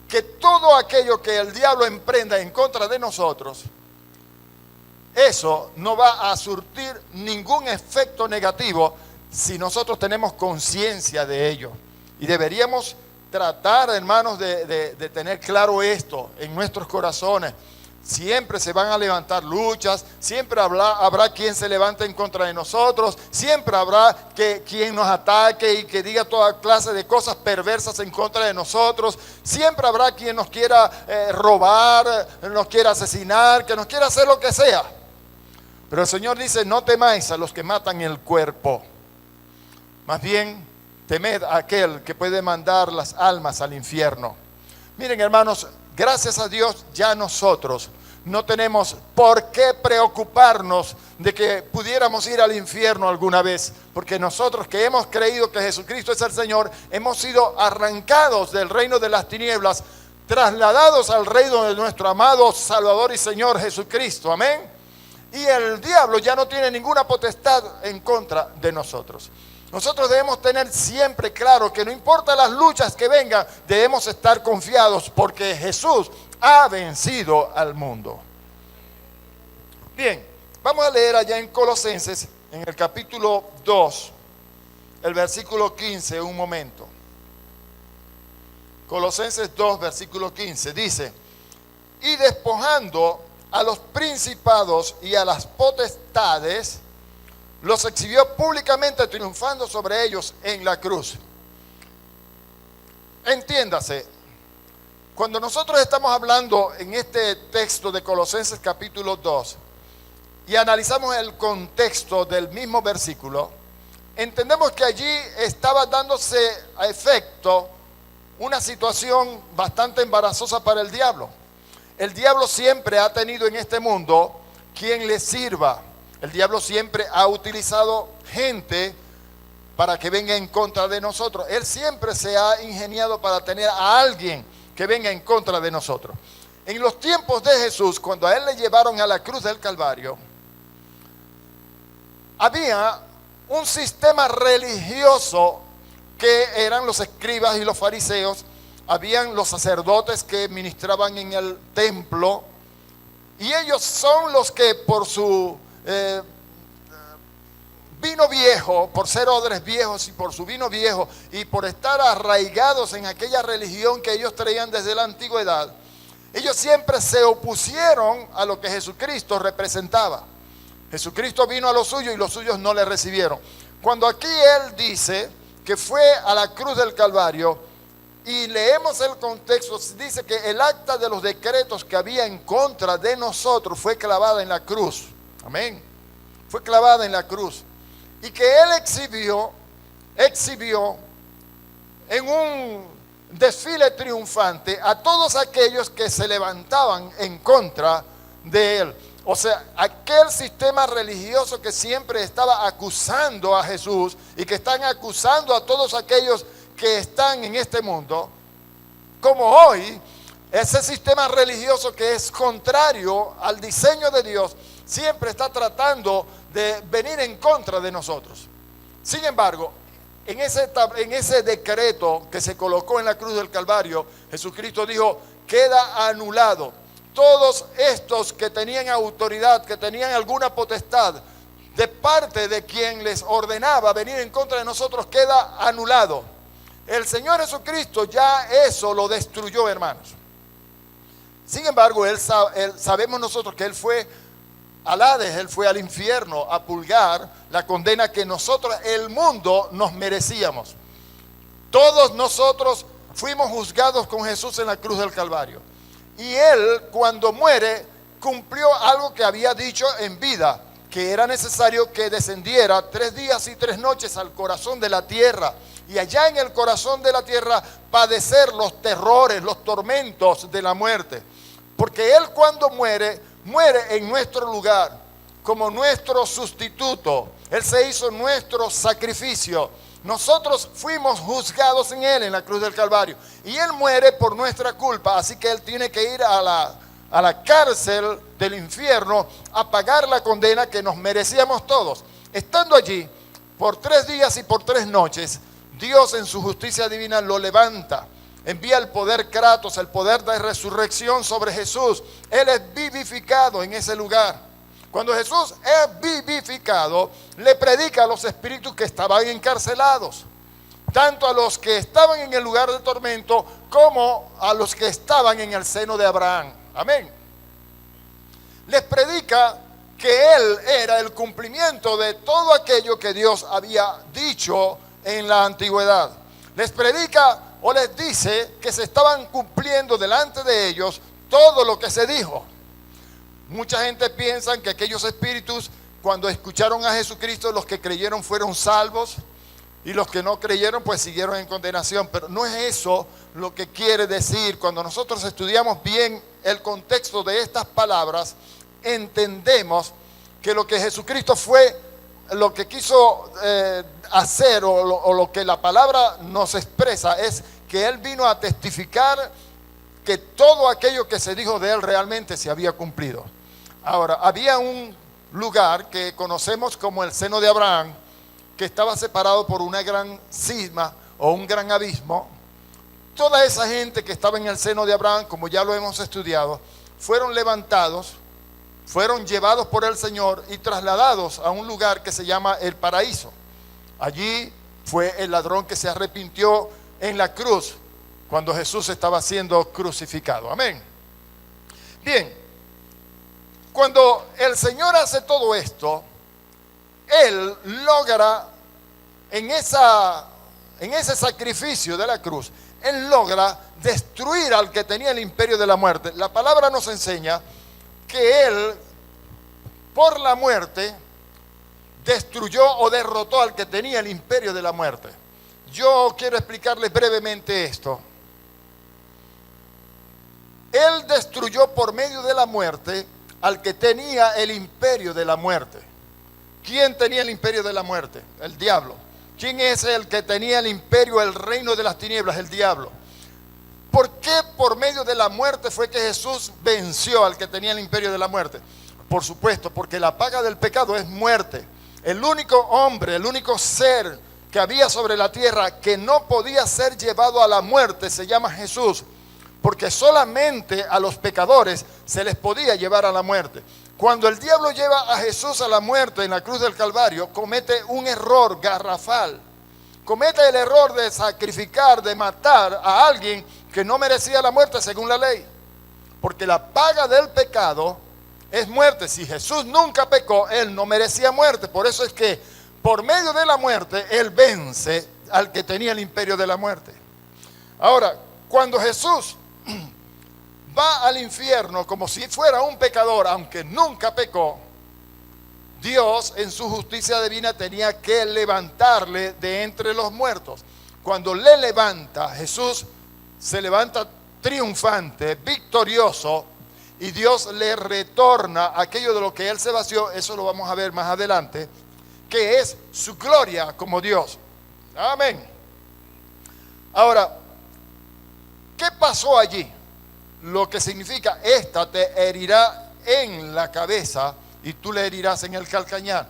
S2: que todo aquello que el diablo emprenda en contra de nosotros, eso no va a surtir ningún efecto negativo si nosotros tenemos conciencia de ello. Y deberíamos tratar, hermanos, de tener claro esto en nuestros corazones. Siempre se van a levantar luchas, siempre habrá quien se levante en contra de nosotros, siempre habrá quien nos ataque y que diga toda clase de cosas perversas en contra de nosotros, siempre habrá quien nos quiera robar, nos quiera asesinar, que nos quiera hacer lo que sea. Pero el Señor dice, no temáis a los que matan el cuerpo, más bien temed a aquel que puede mandar las almas al infierno. Miren, hermanos, gracias a Dios ya nosotros no tenemos por qué preocuparnos de que pudiéramos ir al infierno alguna vez, porque nosotros que hemos creído que Jesucristo es el Señor, hemos sido arrancados del reino de las tinieblas, trasladados al reino de nuestro amado Salvador y Señor Jesucristo. Amén. Y el diablo ya no tiene ninguna potestad en contra de nosotros. Nosotros debemos tener siempre claro que no importa las luchas que vengan, debemos estar confiados porque Jesús ha vencido al mundo. Bien, vamos a leer allá en Colosenses, en el capítulo 2, el versículo 15, un momento. Colosenses 2, versículo 15, dice, y despojando a los principados y a las potestades, los exhibió públicamente triunfando sobre ellos en la cruz. Entiéndase, cuando nosotros estamos hablando en este texto de Colosenses capítulo 2 y analizamos el contexto del mismo versículo, entendemos que allí estaba dándose a efecto una situación bastante embarazosa para el diablo. El diablo siempre ha tenido en este mundo quien le sirva. El diablo siempre ha utilizado gente para que venga en contra de nosotros. Él siempre se ha ingeniado para tener a alguien que venga en contra de nosotros. En los tiempos de Jesús, cuando a él le llevaron a la cruz del Calvario, había un sistema religioso que eran los escribas y los fariseos, habían los sacerdotes que ministraban en el templo, y ellos son los que por su vino viejo, por ser odres viejos y por su vino viejo y por estar arraigados en aquella religión que ellos traían desde la antigüedad, ellos siempre se opusieron a lo que Jesucristo representaba. Jesucristo vino a los suyos y los suyos no le recibieron. Cuando aquí él dice que fue a la cruz del Calvario y leemos el contexto, dice que el acta de los decretos que había en contra de nosotros fue clavada en la cruz. Amén. Fue clavada en la cruz. Y que él exhibió en un desfile triunfante a todos aquellos que se levantaban en contra de él. O sea, aquel sistema religioso que siempre estaba acusando a Jesús y que están acusando a todos aquellos que están en este mundo, como hoy, ese sistema religioso que es contrario al diseño de Dios, siempre está tratando de venir en contra de nosotros. Sin embargo, en ese decreto que se colocó en la cruz del Calvario, Jesucristo dijo, queda anulado. Todos estos que tenían autoridad, que tenían alguna potestad de parte de quien les ordenaba venir en contra de nosotros, queda anulado. El Señor Jesucristo ya eso lo destruyó, hermanos. Sin embargo, sabemos nosotros que Él fue al Hades, Él fue al infierno a purgar la condena que nosotros, el mundo, nos merecíamos. Todos nosotros fuimos juzgados con Jesús en la cruz del Calvario. Y Él, cuando muere, cumplió algo que había dicho en vida, que era necesario que descendiera 3 días y 3 noches al corazón de la tierra. Y allá en el corazón de la tierra padecer los terrores, los tormentos de la muerte. Porque Él cuando muere, muere en nuestro lugar, como nuestro sustituto. Él se hizo nuestro sacrificio. Nosotros fuimos juzgados en Él en la cruz del Calvario. Y Él muere por nuestra culpa. Así que Él tiene que ir a la cárcel del infierno a pagar la condena que nos merecíamos todos. Estando allí por 3 días y por 3 noches, Dios en su justicia divina lo levanta. Envía el poder Kratos, el poder de resurrección sobre Jesús. Él es vivificado en ese lugar. Cuando Jesús es vivificado, le predica a los espíritus que estaban encarcelados, tanto a los que estaban en el lugar de tormento como a los que estaban en el seno de Abraham. Amén. Les predica que Él era el cumplimiento de todo aquello que Dios había dicho en la antigüedad. Les predica o les dice que se estaban cumpliendo delante de ellos todo lo que se dijo. Mucha gente piensa que aquellos espíritus, cuando escucharon a Jesucristo, los que creyeron fueron salvos y los que no creyeron pues siguieron en condenación. Pero no es eso lo que quiere decir. Cuando nosotros estudiamos bien el contexto de estas palabras, entendemos que lo que Jesucristo fue, lo que quiso hacer o lo que la palabra nos expresa es que Él vino a testificar que todo aquello que se dijo de Él realmente se había cumplido. Ahora, había un lugar que conocemos como el seno de Abraham, que estaba separado por una gran cisma o un gran abismo. Toda esa gente que estaba en el seno de Abraham, como ya lo hemos estudiado, fueron levantados, fueron llevados por el Señor y trasladados a un lugar que se llama el paraíso. Allí fue el ladrón que se arrepintió en la cruz cuando Jesús estaba siendo crucificado. Amén. Bien, cuando el Señor hace todo esto, Él logra en ese sacrificio de la cruz, Él logra destruir al que tenía el imperio de la muerte. La palabra nos enseña que Él, por la muerte, destruyó o derrotó al que tenía el imperio de la muerte. Yo quiero explicarles brevemente esto. Él destruyó por medio de la muerte al que tenía el imperio de la muerte. ¿Quién tenía el imperio de la muerte? El diablo. ¿Quién es el que tenía el imperio, el reino de las tinieblas? El diablo. ¿Por qué por medio de la muerte fue que Jesús venció al que tenía el imperio de la muerte? Por supuesto, porque la paga del pecado es muerte. El único hombre, el único ser que había sobre la tierra que no podía ser llevado a la muerte se llama Jesús, porque solamente a los pecadores se les podía llevar a la muerte. Cuando el diablo lleva a Jesús a la muerte en la cruz del Calvario, comete un error garrafal. Comete el error de sacrificar, de matar a alguien que no merecía la muerte según la ley. Porque la paga del pecado es muerte. Si Jesús nunca pecó, Él no merecía muerte. Por eso es que por medio de la muerte, Él vence al que tenía el imperio de la muerte. Ahora, cuando Jesús va al infierno como si fuera un pecador, aunque nunca pecó, Dios en su justicia divina tenía que levantarle de entre los muertos. Cuando le levanta, Jesús se levanta triunfante, victorioso, y Dios le retorna aquello de lo que él se vació. Eso lo vamos a ver más adelante, que es su gloria como Dios. Amén. Ahora, ¿qué pasó allí? Lo que significa, esta te herirá en la cabeza y tú le herirás en el calcañar.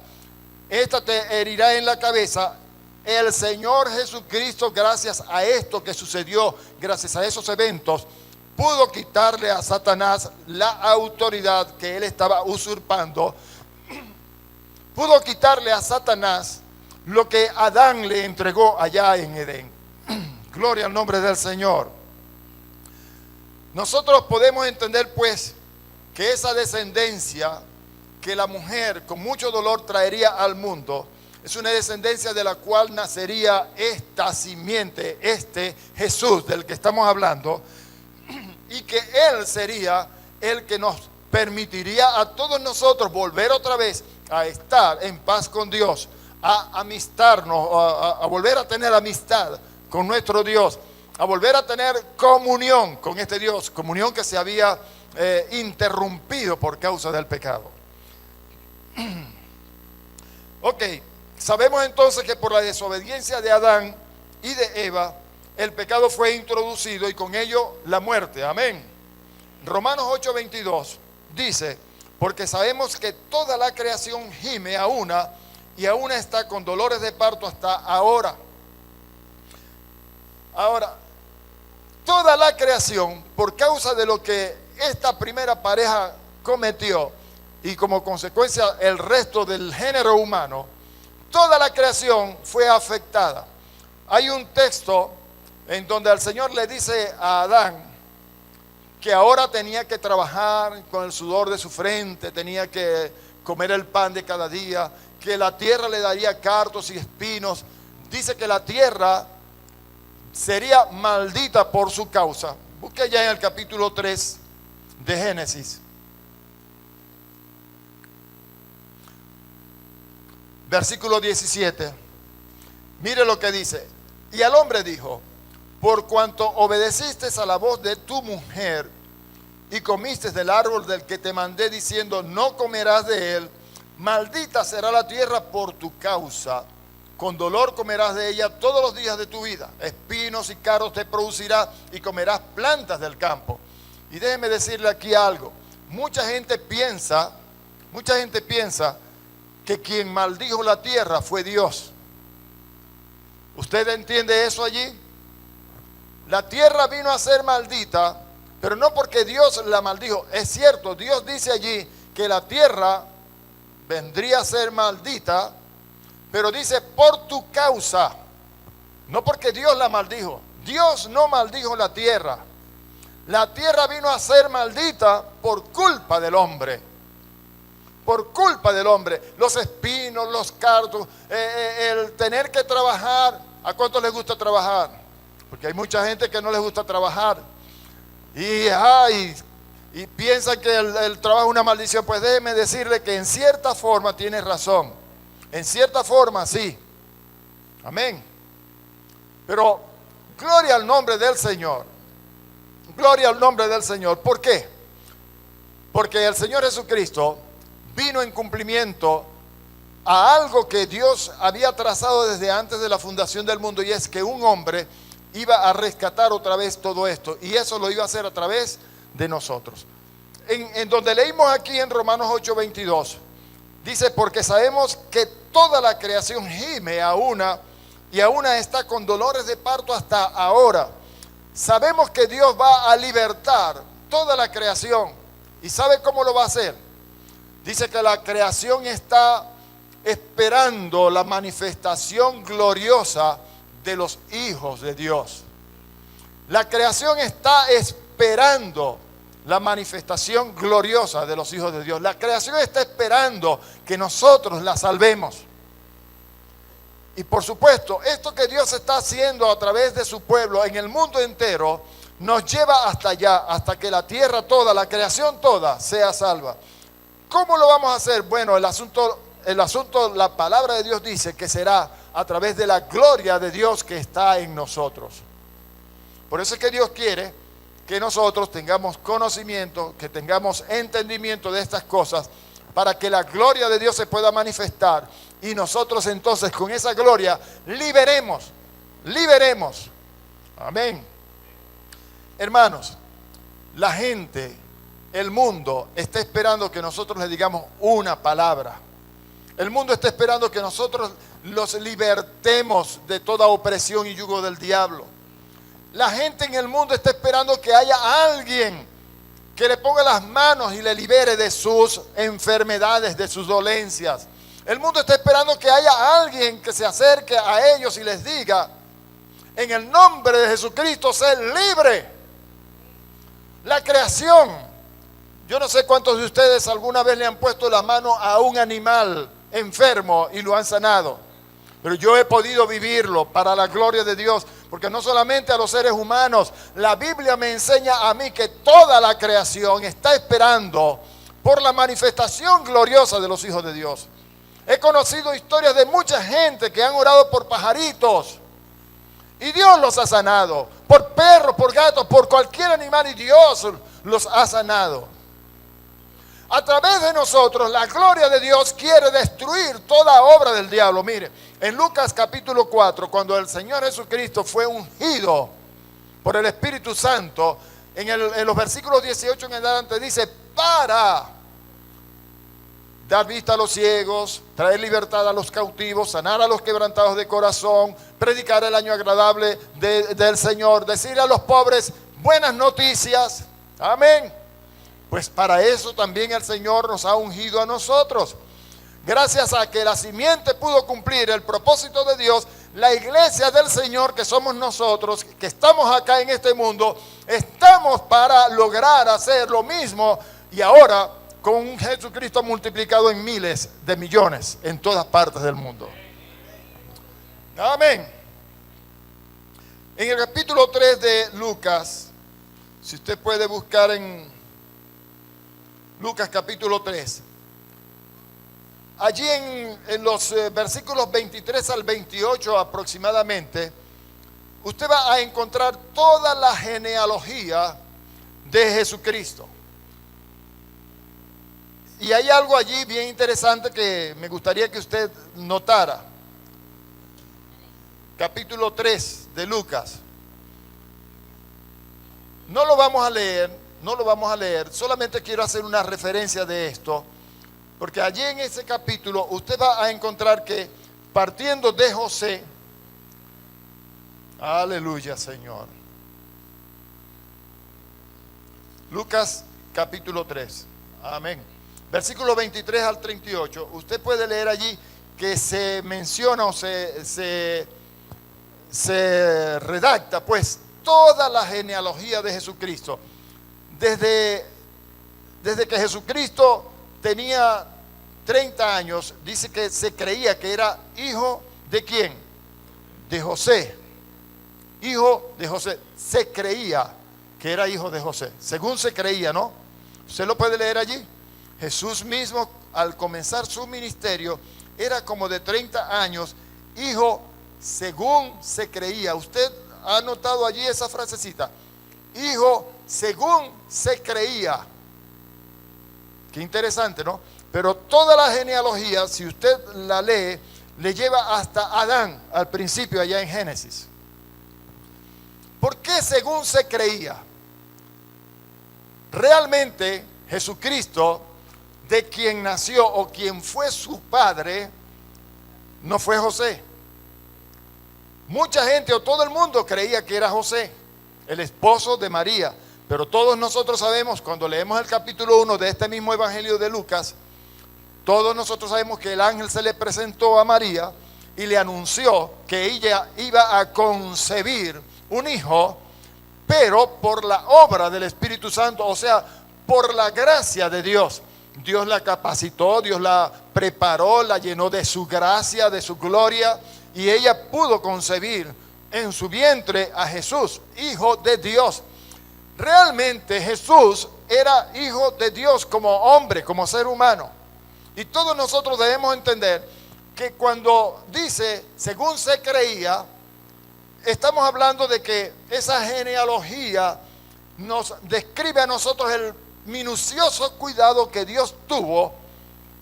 S2: Esta te herirá en la cabeza. El Señor Jesucristo, gracias a esto que sucedió, gracias a esos eventos, pudo quitarle a Satanás la autoridad que él estaba usurpando. Pudo quitarle a Satanás lo que Adán le entregó allá en Edén. Gloria al nombre del Señor. Nosotros podemos entender pues que esa descendencia que la mujer con mucho dolor traería al mundo es una descendencia de la cual nacería esta simiente, este Jesús del que estamos hablando, y que Él sería el que nos permitiría a todos nosotros volver otra vez a estar en paz con Dios, a amistarnos, a volver a tener amistad con nuestro Dios, a volver a tener comunión con este Dios, comunión que se había interrumpido por causa del pecado. Ok, sabemos entonces que por la desobediencia de Adán y de Eva, el pecado fue introducido y con ello la muerte. Amén. Romanos 8:22 dice, porque sabemos que toda la creación gime a una y a una está con dolores de parto hasta ahora. Ahora, toda la creación, por causa de lo que esta primera pareja cometió y como consecuencia el resto del género humano, toda la creación fue afectada. Hay un texto en donde el Señor le dice a Adán que ahora tenía que trabajar con el sudor de su frente, tenía que comer el pan de cada día, que la tierra le daría cardos y espinos. Dice que la tierra sería maldita por su causa. Busque ya en el capítulo 3 de Génesis. Versículo 17. Mire lo que dice. Y al hombre dijo, por cuanto obedeciste a la voz de tu mujer y comiste del árbol del que te mandé diciendo, no comerás de él, maldita será la tierra por tu causa. Con dolor comerás de ella todos los días de tu vida. Espinos y cardos te producirá y comerás plantas del campo. Y déjeme decirle aquí algo. Mucha gente piensa que quien maldijo la tierra fue Dios. ¿Usted entiende eso allí? La tierra vino a ser maldita, pero no porque Dios la maldijo. Es cierto, Dios dice allí que la tierra vendría a ser maldita, pero dice por tu causa, no porque Dios la maldijo. Dios no maldijo la tierra. La tierra vino a ser maldita por culpa del hombre. Por culpa del hombre. Los espinos, los cardos, el tener que trabajar. ¿A cuántos les gusta trabajar? Porque hay mucha gente que no les gusta trabajar. Y piensan que el trabajo es una maldición. Pues déjeme decirle que en cierta forma tiene razón. En cierta forma sí. Amén. Pero gloria al nombre del Señor. Gloria al nombre del Señor. ¿Por qué? Porque el Señor Jesucristo vino en cumplimiento a algo que Dios había trazado desde antes de la fundación del mundo, y es que un hombre iba a rescatar otra vez todo esto, y eso lo iba a hacer a través de nosotros. En donde leímos aquí en Romanos 8:22, dice, porque sabemos que toda la creación gime a una y a una está con dolores de parto hasta ahora. Sabemos que Dios va a libertar toda la creación. ¿Y sabe cómo lo va a hacer? Dice que la creación está esperando la manifestación gloriosa de los hijos de Dios. La creación está esperando la manifestación gloriosa de los hijos de Dios. La creación está esperando que nosotros la salvemos. Y por supuesto, esto que Dios está haciendo a través de su pueblo en el mundo entero, nos lleva hasta allá, hasta que la tierra toda, la creación toda, sea salva. ¿Cómo lo vamos a hacer? Bueno, el asunto, la palabra de Dios dice que será a través de la gloria de Dios que está en nosotros. Por eso es que Dios quiere que nosotros tengamos conocimiento, que tengamos entendimiento de estas cosas, para que la gloria de Dios se pueda manifestar y nosotros entonces con esa gloria liberemos. Amén. Hermanos, la gente, el mundo está esperando que nosotros les digamos una palabra. El mundo está esperando que nosotros los libertemos de toda opresión y yugo del diablo. La gente en el mundo está esperando que haya alguien que le ponga las manos y le libere de sus enfermedades, de sus dolencias. El mundo está esperando que haya alguien que se acerque a ellos y les diga: en el nombre de Jesucristo, sé libre. La creación. Yo no sé cuántos de ustedes alguna vez le han puesto la mano a un animal enfermo y lo han sanado. Pero yo he podido vivirlo para la gloria de Dios, porque no solamente a los seres humanos, la Biblia me enseña a mí que toda la creación está esperando por la manifestación gloriosa de los hijos de Dios. He conocido historias de mucha gente que han orado por pajaritos y Dios los ha sanado, por perros, por gatos, por cualquier animal, y Dios los ha sanado. A través de nosotros, la gloria de Dios quiere destruir toda obra del diablo. Mire, en Lucas capítulo 4, cuando el Señor Jesucristo fue ungido por el Espíritu Santo, en los versículos 18 en adelante dice: para dar vista a los ciegos, traer libertad a los cautivos, sanar a los quebrantados de corazón, predicar el año agradable del Señor, decir a los pobres buenas noticias. Amén. Pues para eso también el Señor nos ha ungido a nosotros. Gracias a que la simiente pudo cumplir el propósito de Dios, la iglesia del Señor, que somos nosotros, que estamos acá en este mundo, estamos para lograr hacer lo mismo, y ahora con un Jesucristo multiplicado en miles de millones en todas partes del mundo. Amén. En el capítulo 3 de Lucas, si usted puede buscar en Lucas capítulo 3, allí en los versículos 23 al 28 aproximadamente, usted va a encontrar toda la genealogía de Jesucristo. Y hay algo allí bien interesante que me gustaría que usted notara. Capítulo 3 de Lucas. No lo vamos a leer, solamente quiero hacer una referencia de esto, porque allí en ese capítulo usted va a encontrar que partiendo de José, aleluya Señor, Lucas capítulo 3, amén, versículo 23 al 38, usted puede leer allí que se menciona o se redacta pues toda la genealogía de Jesucristo. Desde que Jesucristo tenía 30 años, dice que se creía que era hijo de ¿quién? De José. Hijo de José. Se creía que era hijo de José. Según se creía, ¿no? Usted lo puede leer allí. Jesús mismo, al comenzar su ministerio, era como de 30 años, hijo según se creía. Usted ha notado allí esa frasecita. Hijo según se creía. Qué interesante, ¿no? Pero toda la genealogía, si usted la lee, le lleva hasta Adán, al principio allá en Génesis. ¿Por qué según se creía? Realmente Jesucristo, de quien nació o quien fue su padre, no fue José. Mucha gente o todo el mundo creía que era José, el esposo de María. Pero todos nosotros sabemos, cuando leemos el capítulo 1 de este mismo evangelio de Lucas, todos nosotros sabemos que el ángel se le presentó a María y le anunció que ella iba a concebir un hijo, pero por la obra del Espíritu Santo, o sea, por la gracia de Dios. Dios la capacitó, Dios la preparó, la llenó de su gracia, de su gloria, y ella pudo concebir en su vientre a Jesús, hijo de Dios. Realmente Jesús era hijo de Dios como hombre, como ser humano. Y todos nosotros debemos entender que cuando dice, según se creía, estamos hablando de que esa genealogía nos describe a nosotros el minucioso cuidado que Dios tuvo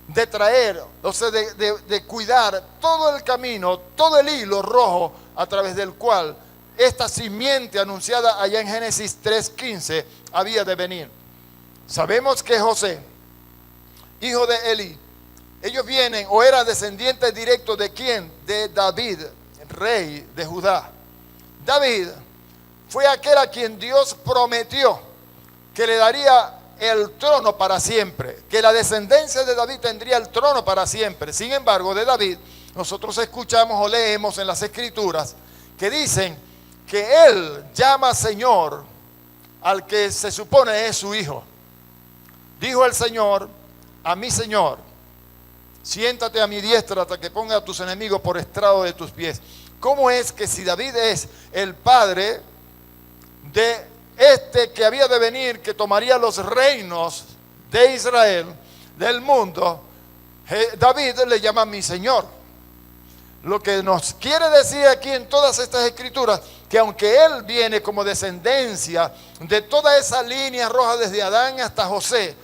S2: de traer, o sea, de cuidar todo el camino, todo el hilo rojo a través del cual esta simiente anunciada allá en Génesis 3:15 había de venir. Sabemos que José, hijo de Eli, ellos vienen o eran descendientes directos de ¿quién? De David, rey de Judá. David fue aquel a quien Dios prometió que le daría el trono para siempre, que la descendencia de David tendría el trono para siempre. Sin embargo, de David nosotros escuchamos o leemos en las escrituras que dicen que él llama Señor al que se supone es su hijo. Dijo el Señor a mi Señor: siéntate a mi diestra hasta que ponga a tus enemigos por estrado de tus pies. ¿Cómo es que si David es el padre de este que había de venir, que tomaría los reinos de Israel, del mundo, David le llama mi Señor? Lo que nos quiere decir aquí en todas estas escrituras, que aunque él viene como descendencia de toda esa línea roja desde Adán hasta José,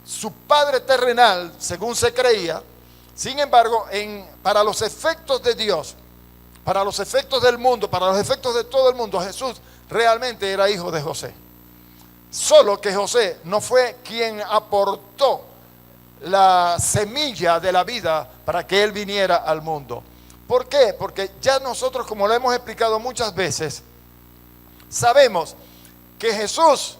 S2: su padre terrenal, según se creía, sin embargo, para los efectos de Dios, para los efectos del mundo, para los efectos de todo el mundo, Jesús realmente era hijo de José. Solo que José no fue quien aportó la semilla de la vida para que él viniera al mundo. ¿Por qué? Porque ya nosotros, como lo hemos explicado muchas veces, sabemos que Jesús,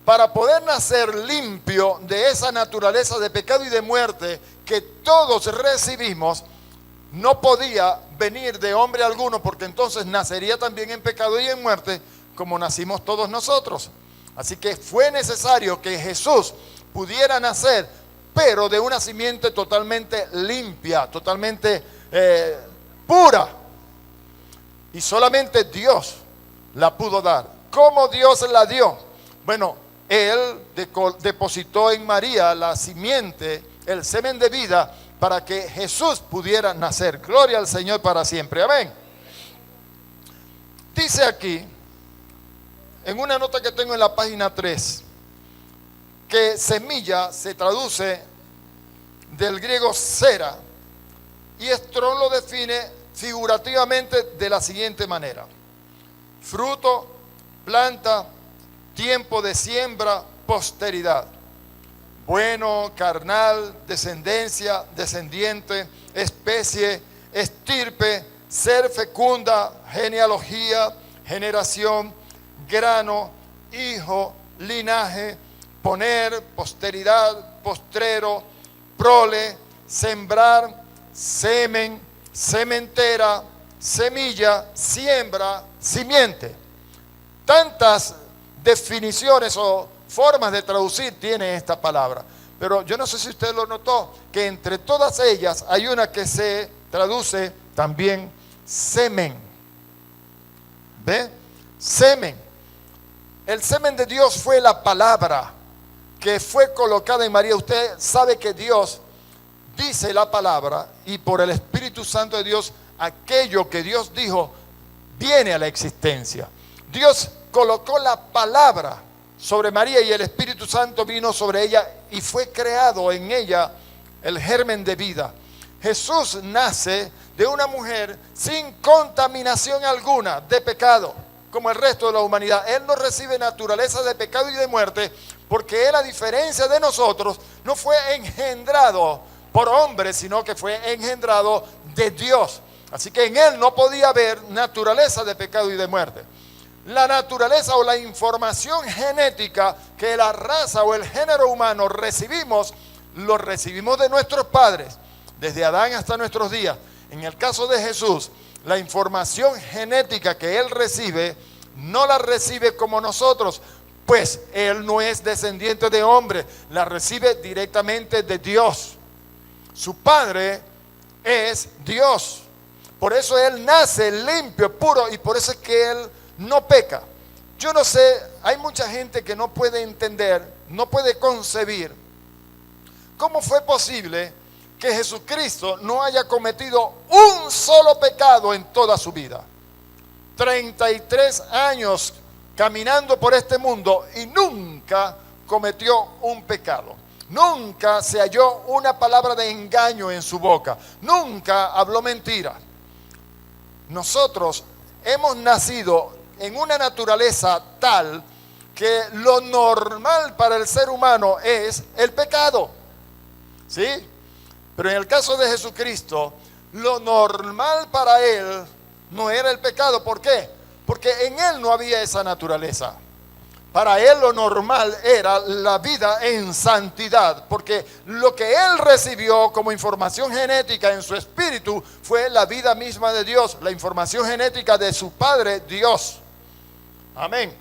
S2: para poder nacer limpio de esa naturaleza de pecado y de muerte que todos recibimos, no podía venir de hombre alguno, porque entonces nacería también en pecado y en muerte, como nacimos todos nosotros. Así que fue necesario que Jesús pudiera nacer, pero de una simiente totalmente limpia, totalmente pura. Y solamente Dios la pudo dar. ¿Cómo Dios la dio? Bueno, Él depositó en María la simiente, el semen de vida, para que Jesús pudiera nacer. Gloria al Señor para siempre. Amén. Dice aquí, en una nota que tengo en la página 3, que semilla se traduce del griego cera, y Strong lo define figurativamente de la siguiente manera: fruto, planta, tiempo de siembra, posteridad. Bueno, carnal, descendencia, descendiente, especie, estirpe, ser fecunda, genealogía, generación, grano, hijo, linaje, poner, posteridad, postrero, prole, sembrar, semen, sementera, semilla, siembra, simiente. Tantas definiciones o formas de traducir tiene esta palabra, pero yo no sé si usted lo notó, que entre todas ellas hay una que se traduce también semen. ¿Ve? Semen. El semen de Dios fue la palabra que fue colocada en María. Usted sabe que Dios dice la palabra, y por el Espíritu Santo de Dios, aquello que Dios dijo viene a la existencia. Dios colocó la palabra sobre María y el Espíritu Santo vino sobre ella y fue creado en ella el germen de vida. Jesús nace de una mujer sin contaminación alguna de pecado, como el resto de la humanidad. Él no recibe naturaleza de pecado y de muerte, porque él, a diferencia de nosotros, no fue engendrado por hombres, sino que fue engendrado de Dios. Así que en él no podía haber naturaleza de pecado y de muerte. La naturaleza o la información genética que la raza o el género humano recibimos, lo recibimos de nuestros padres, desde Adán hasta nuestros días. En el caso de Jesús, la información genética que él recibe, no la recibe como nosotros, pues él no es descendiente de hombre, la recibe directamente de Dios. Su padre es Dios. Por eso él nace limpio, puro, y por eso es que él no peca. Yo no sé, hay mucha gente que no puede entender, no puede concebir cómo fue posible que Jesucristo no haya cometido un solo pecado en toda su vida. 33 años caminando por este mundo y nunca cometió un pecado. Nunca se halló una palabra de engaño en su boca. Nunca habló mentira. Nosotros hemos nacido en una naturaleza tal que lo normal para el ser humano es el pecado. ¿Sí? Pero en el caso de Jesucristo, lo normal para él no era el pecado. ¿Por qué? Porque en él no había esa naturaleza. Para él lo normal era la vida en santidad, porque lo que él recibió como información genética en su espíritu fue la vida misma de Dios, la información genética de su Padre Dios. Amén.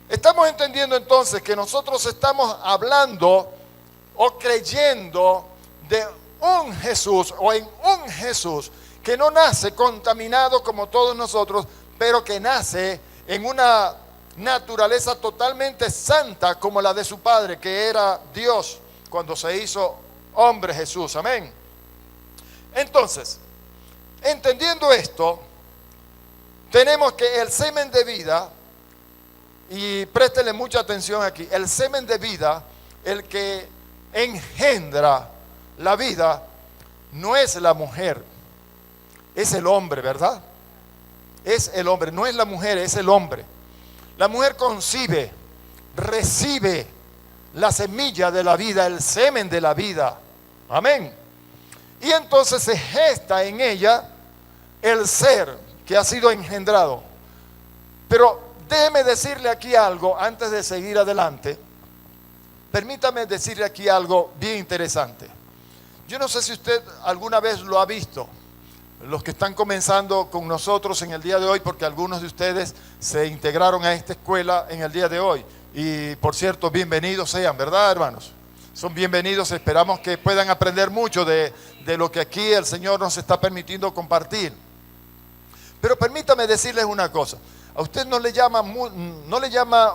S2: Estamos entendiendo entonces que nosotros estamos hablando o creyendo de un Jesús o en un Jesús que no nace contaminado como todos nosotros, pero que nace en una naturaleza totalmente santa como la de su Padre, que era Dios cuando se hizo hombre Jesús. Amén. Entonces, entendiendo esto, tenemos que el semen de vida, y préstele mucha atención aquí, el semen de vida, el que engendra la vida, no es la mujer, es el hombre, ¿verdad? Es el hombre, no es la mujer, es el hombre. La mujer concibe, recibe la semilla de la vida, el semen de la vida. Amén. Y entonces se gesta en ella el ser que ha sido engendrado. Pero déjeme decirle aquí algo antes de seguir adelante. Permítame decirle aquí algo bien interesante. Yo no sé si usted alguna vez lo ha visto. Los que están comenzando con nosotros en el día de hoy, porque algunos de ustedes se integraron a esta escuela en el día de hoy. Y por cierto, bienvenidos sean, ¿verdad, hermanos? Son bienvenidos, esperamos que puedan aprender mucho de lo que aquí el Señor nos está permitiendo compartir. Pero permítame decirles una cosa. ¿A usted no le llama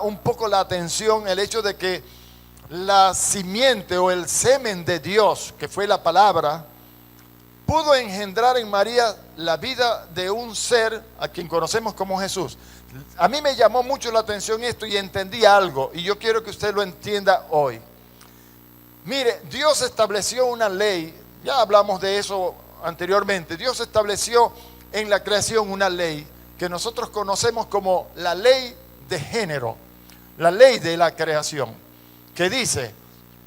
S2: un poco la atención el hecho de que la simiente o el semen de Dios, que fue la palabra, pudo engendrar en María la vida de un ser a quien conocemos como Jesús? A mí me llamó mucho la atención esto y entendí algo, y yo quiero que usted lo entienda hoy. Mire, Dios estableció una ley, ya hablamos de eso anteriormente. Dios estableció en la creación una ley que nosotros conocemos como la ley de género, la ley de la creación, que dice: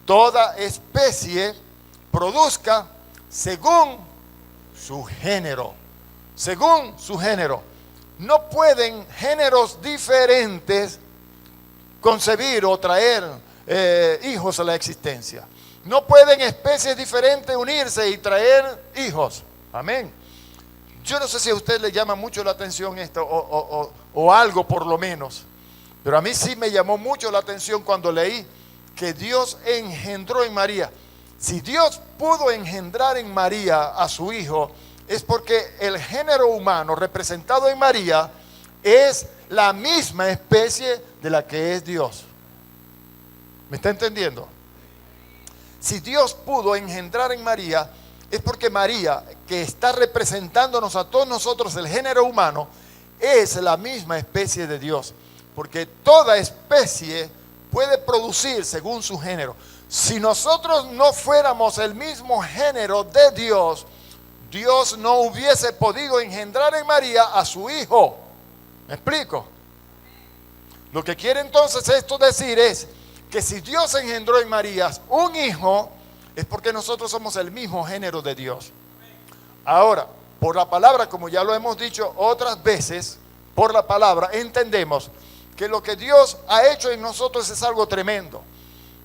S2: toda especie produzca según su género. Según su género. No pueden géneros diferentes concebir o traer hijos a la existencia. No pueden especies diferentes unirse y traer hijos. Amén. Yo no sé si a usted le llama mucho la atención esto o algo por lo menos, pero a mí sí me llamó mucho la atención cuando leí que Dios engendró en María. Si Dios pudo engendrar en María a su hijo, es porque el género humano representado en María es la misma especie de la que es Dios. ¿Me está entendiendo? Si Dios pudo engendrar en María, es porque María, que está representándonos a todos nosotros, el género humano, es la misma especie de Dios. Porque toda especie puede producir según su género. Si nosotros no fuéramos el mismo género de Dios, Dios no hubiese podido engendrar en María a su hijo. ¿Me explico? Lo que quiere entonces esto decir es que si Dios engendró en María un hijo, es porque nosotros somos el mismo género de Dios. Ahora, por la palabra, como ya lo hemos dicho otras veces, por la palabra entendemos que lo que Dios ha hecho en nosotros es algo tremendo.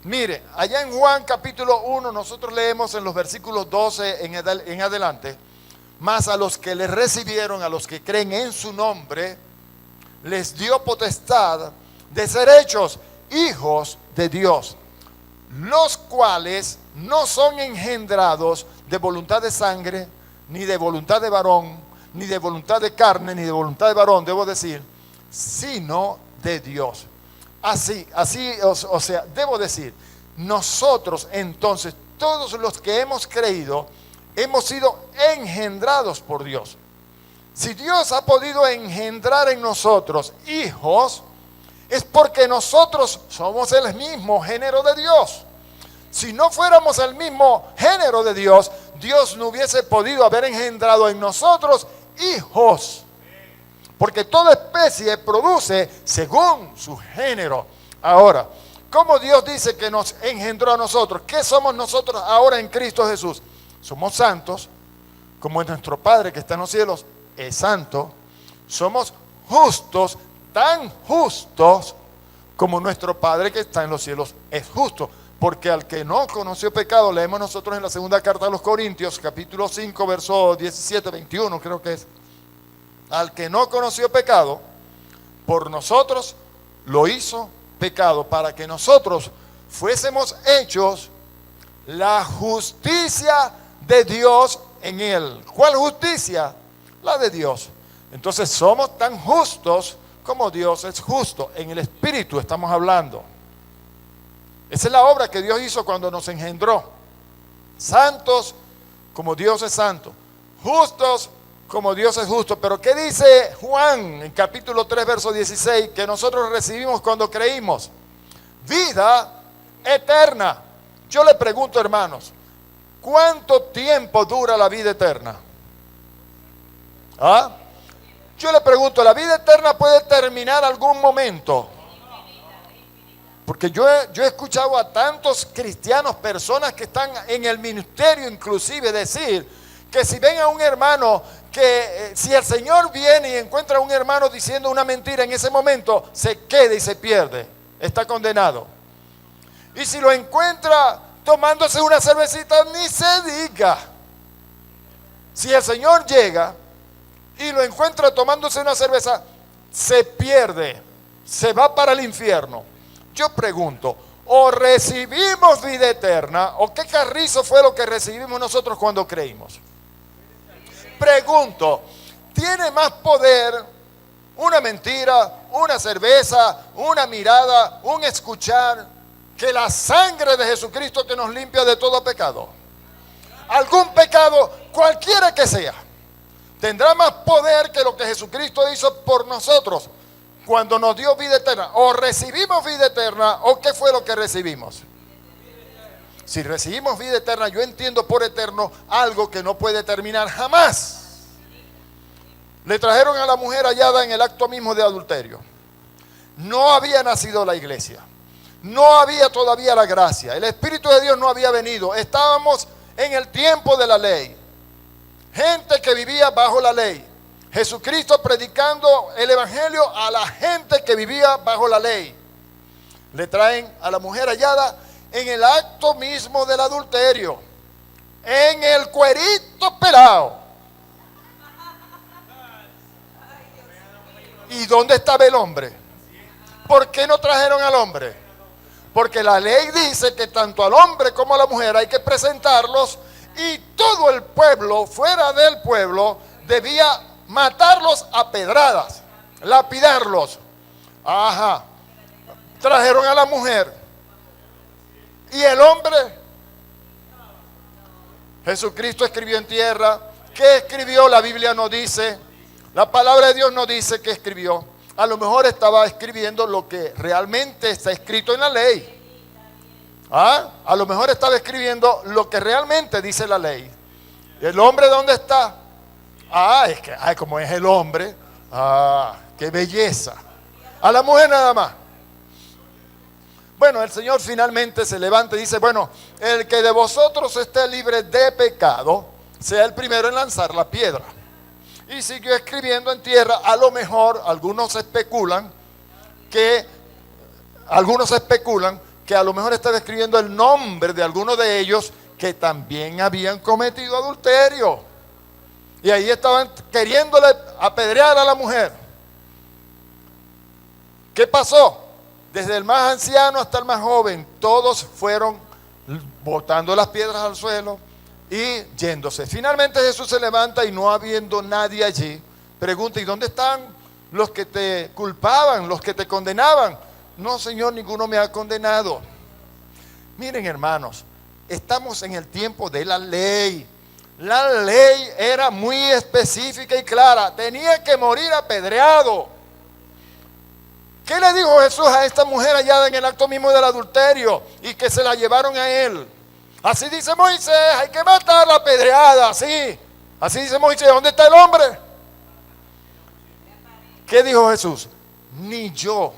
S2: Mire, allá en Juan capítulo 1 nosotros leemos en los versículos 12 en adelante: mas a los que le recibieron, a los que creen en su nombre, les dio potestad de ser hechos hijos de Dios, los cuales no son engendrados de voluntad de sangre, ni de voluntad de varón, ni de voluntad de carne, ni de voluntad de varón, debo decir, sino de Dios. O sea, debo decir, nosotros entonces, todos los que hemos creído, hemos sido engendrados por Dios. Si Dios ha podido engendrar en nosotros hijos, es porque nosotros somos el mismo género de Dios. Si no fuéramos el mismo género de Dios, Dios no hubiese podido haber engendrado en nosotros hijos. Porque toda especie produce según su género. Ahora, ¿cómo Dios dice que nos engendró a nosotros? ¿Qué somos nosotros ahora en Cristo Jesús? Somos santos, como nuestro Padre que está en los cielos es santo. Somos justos, tan justos como nuestro Padre que está en los cielos es justo. Porque al que no conoció pecado, leemos nosotros en la segunda carta a los Corintios, capítulo 5, verso 17, 21, creo que es. Al que no conoció pecado, por nosotros lo hizo pecado, para que nosotros fuésemos hechos la justicia de Dios en él. ¿Cuál justicia? La de Dios. Entonces somos tan justos como Dios es justo. En el Espíritu estamos hablando. Esa es la obra que Dios hizo cuando nos engendró. Santos como Dios es santo. Justos como Dios es justo. Pero ¿qué dice Juan en capítulo 3, verso 16? Que nosotros recibimos cuando creímos. Vida eterna. Yo le pregunto, hermanos, ¿cuánto tiempo dura la vida eterna? ¿Ah? Yo le pregunto, ¿la vida eterna puede terminar algún momento? Porque yo he escuchado a tantos cristianos, personas que están en el ministerio inclusive, decir que si ven a un hermano, que si el Señor viene y encuentra a un hermano diciendo una mentira en ese momento, se queda y se pierde, está condenado. Y si lo encuentra tomándose una cervecita, ni se diga. Si el Señor llega y lo encuentra tomándose una cerveza, se pierde, se va para el infierno. Yo pregunto, ¿o recibimos vida eterna o qué carrizo fue lo que recibimos nosotros cuando creímos? Pregunto, ¿tiene más poder una mentira, una cerveza, una mirada, un escuchar que la sangre de Jesucristo que nos limpia de todo pecado? Algún pecado, cualquiera que sea, tendrá más poder que lo que Jesucristo hizo por nosotros cuando nos dio vida eterna. O recibimos vida eterna, o qué fue lo que recibimos. Si recibimos vida eterna, yo entiendo por eterno algo que no puede terminar jamás. Le trajeron a la mujer hallada en el acto mismo de adulterio. No había nacido la iglesia. No había todavía la gracia. El Espíritu de Dios no había venido. Estábamos en el tiempo de la ley. Gente que vivía bajo la ley. Jesucristo predicando el evangelio a la gente que vivía bajo la ley. Le traen a la mujer hallada en el acto mismo del adulterio, en el cuerito pelado. ¿Y dónde estaba el hombre? ¿Por qué no trajeron al hombre? Porque la ley dice que tanto al hombre como a la mujer hay que presentarlos, y todo el pueblo, fuera del pueblo, debía matarlos a pedradas, lapidarlos. Ajá. Trajeron a la mujer. ¿Y el hombre? Jesucristo escribió en tierra. ¿Qué escribió? La Biblia no dice. La palabra de Dios no dice qué escribió. A lo mejor estaba escribiendo lo que realmente está escrito en la ley. ¿Ah? A lo mejor estaba escribiendo lo que realmente dice la ley. ¿El hombre dónde está? Ah, es que, ay, como es el hombre. Ah, qué belleza. A la mujer nada más. Bueno, el Señor finalmente se levanta y dice, bueno, el que de vosotros esté libre de pecado, sea el primero en lanzar la piedra. Y siguió escribiendo en tierra. A lo mejor algunos especulan que a lo mejor estaba escribiendo el nombre de algunos de ellos que también habían cometido adulterio. Y ahí estaban queriéndole apedrear a la mujer. ¿Qué pasó? Desde el más anciano hasta el más joven, todos fueron botando las piedras al suelo y yéndose. Finalmente Jesús se levanta y no habiendo nadie allí, pregunta, ¿y dónde están los que te culpaban, los que te condenaban? No, Señor, ninguno me ha condenado. Miren, hermanos, estamos en el tiempo de la ley. La ley era muy específica y clara. Tenía que morir apedreado. ¿Qué le dijo Jesús a esta mujer hallada en el acto mismo del adulterio y que se la llevaron a él? Así dice Moisés, hay que matarla a pedrada, así. Así dice Moisés, ¿dónde está el hombre? ¿Qué dijo Jesús? Ni yo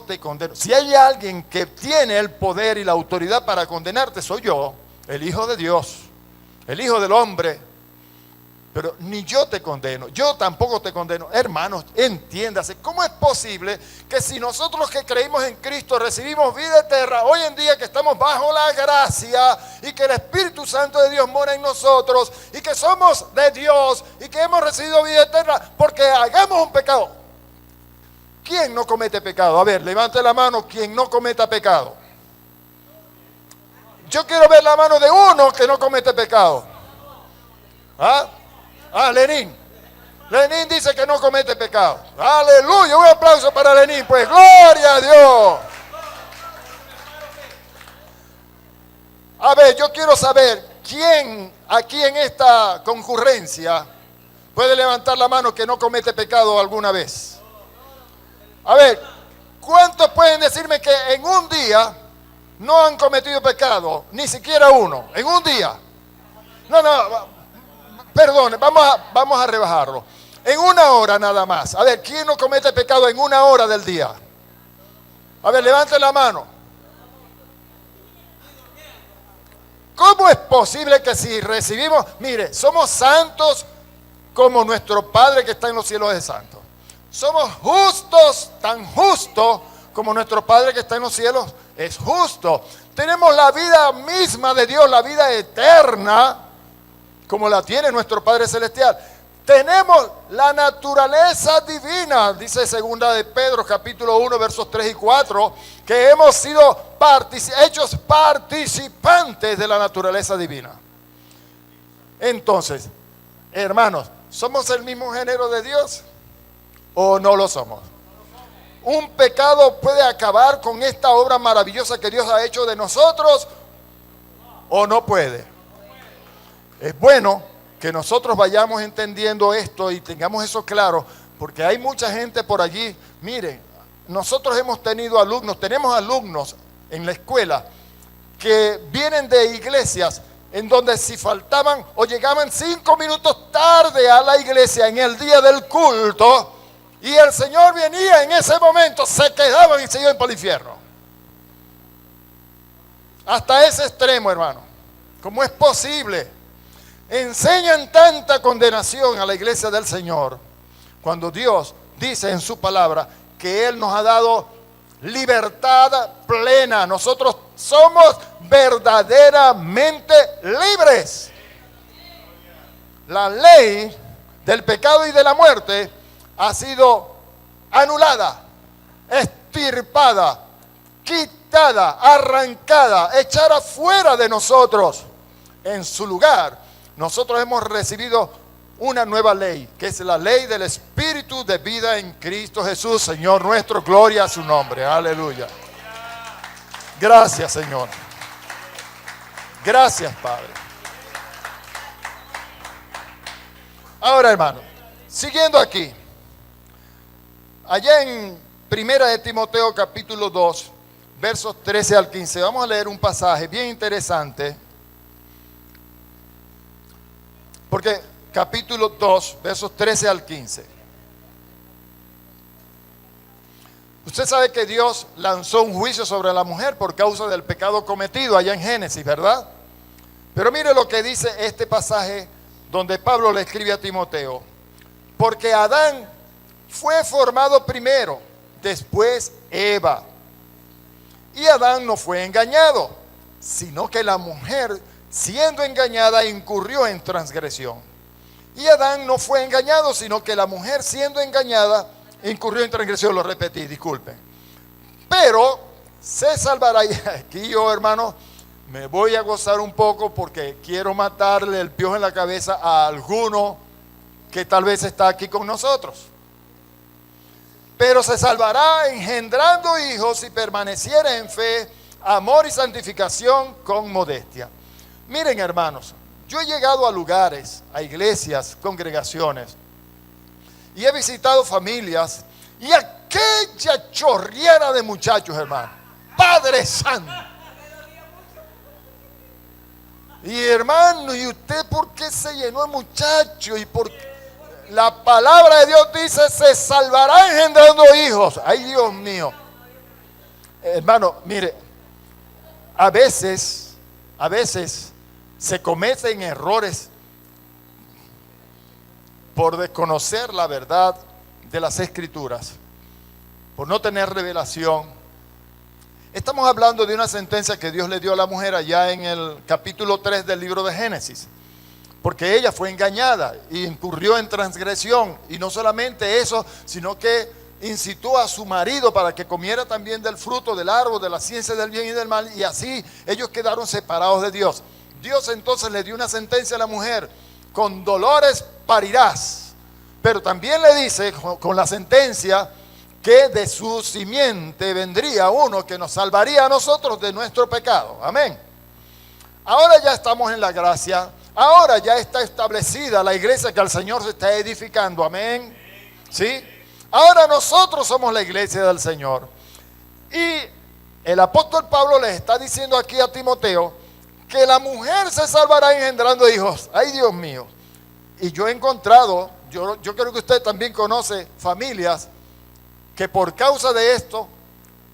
S2: te condeno. Si hay alguien que tiene el poder y la autoridad para condenarte, soy yo, el Hijo de Dios, el Hijo del hombre. Pero ni yo te condeno, yo tampoco te condeno. Hermanos, entiéndase, ¿cómo es posible que si nosotros que creímos en Cristo recibimos vida eterna, hoy en día que estamos bajo la gracia y que el Espíritu Santo de Dios mora en nosotros y que somos de Dios y que hemos recibido vida eterna porque hagamos un pecado? ¿Quién no comete pecado? A ver, levante la mano quien no cometa pecado. Yo quiero ver la mano de uno que no comete pecado. Lenín. Lenín dice que no comete pecado. Aleluya, un aplauso para Lenín, pues gloria a Dios. A ver, yo quiero saber quién aquí en esta concurrencia puede levantar la mano que no comete pecado alguna vez. A ver, ¿cuántos pueden decirme que en un día no han cometido pecado? Ni siquiera uno, en un día. No, perdón, vamos a rebajarlo. En una hora nada más. A ver, ¿quién no comete pecado en una hora del día? A ver, levante la mano. ¿Cómo es posible que si recibimos, mire, somos santos como nuestro Padre que está en los cielos es santo? Somos justos, tan justos como nuestro Padre que está en los cielos es justo. Tenemos la vida misma de Dios, la vida eterna, como la tiene nuestro Padre Celestial. Tenemos la naturaleza divina, dice segunda de Pedro, capítulo 1, versos 3 y 4, que hemos sido hechos participantes de la naturaleza divina. Entonces, hermanos, ¿somos el mismo género de Dios o no lo somos? ¿Un pecado puede acabar con esta obra maravillosa que Dios ha hecho de nosotros o no puede? Es bueno que nosotros vayamos entendiendo esto y tengamos eso claro, porque hay mucha gente por allí. Miren, nosotros hemos tenido alumnos, tenemos alumnos en la escuela que vienen de iglesias en donde si faltaban o llegaban 5 minutos tarde a la iglesia en el día del culto y el Señor venía en ese momento, se quedaban y se iban para el infierno. Hasta ese extremo, hermano. ¿Cómo es posible? Enseñan tanta condenación a la iglesia del Señor cuando Dios dice en su palabra que Él nos ha dado libertad plena. Nosotros somos verdaderamente libres. La ley del pecado y de la muerte ha sido anulada, extirpada, quitada, arrancada, echada fuera de nosotros. En su lugar, nosotros hemos recibido una nueva ley, que es la ley del Espíritu de vida en Cristo Jesús, Señor nuestro. Gloria a su nombre, aleluya. Gracias, Señor. Gracias, Padre. Ahora, hermano, siguiendo aquí, allá en Primera de Timoteo capítulo 2, versos 13 al 15, vamos a leer un pasaje bien interesante. Porque capítulo 2, versos 13 al 15. Usted sabe que Dios lanzó un juicio sobre la mujer por causa del pecado cometido allá en Génesis, ¿verdad? Pero mire lo que dice este pasaje donde Pablo le escribe a Timoteo. Porque Adán fue formado primero, después Eva. Y Adán no fue engañado, sino que la mujer, siendo engañada, incurrió en transgresión. Y Adán no fue engañado, sino que la mujer, siendo engañada, incurrió en transgresión. Lo repetí, disculpen. Pero se salvará. Y aquí yo, hermano, me voy a gozar un poco porque quiero matarle el piojo en la cabeza a alguno que tal vez está aquí con nosotros. Pero se salvará engendrando hijos si permaneciera en fe, amor y santificación con modestia. Miren, hermanos, yo he llegado a lugares, a iglesias, congregaciones, y he visitado familias, y a aquella chorriera de muchachos, hermano. Padre Santo. Y hermano, ¿y usted por qué se llenó de muchachos? Y por la palabra de Dios dice, se salvará engendrando hijos. Ay, Dios mío. Hermano, mire, a veces se cometen errores por desconocer la verdad de las Escrituras, por no tener revelación. Estamos hablando de una sentencia que Dios le dio a la mujer allá en el capítulo 3 del libro de Génesis, porque ella fue engañada y incurrió en transgresión, y no solamente eso, sino que incitó a su marido para que comiera también del fruto del árbol de la ciencia del bien y del mal, y así ellos quedaron separados de Dios. Dios entonces le dio una sentencia a la mujer: con dolores parirás, pero también le dice con la sentencia que de su simiente vendría uno que nos salvaría a nosotros de nuestro pecado. Amén. Ahora ya estamos en la gracia, ahora ya está establecida la iglesia que el Señor se está edificando. Amén. ¿Sí? Ahora nosotros somos la iglesia del Señor. Y el apóstol Pablo les está diciendo aquí a Timoteo que la mujer se salvará engendrando hijos. Ay, Dios mío. Y yo he encontrado, yo creo que usted también conoce familias que por causa de esto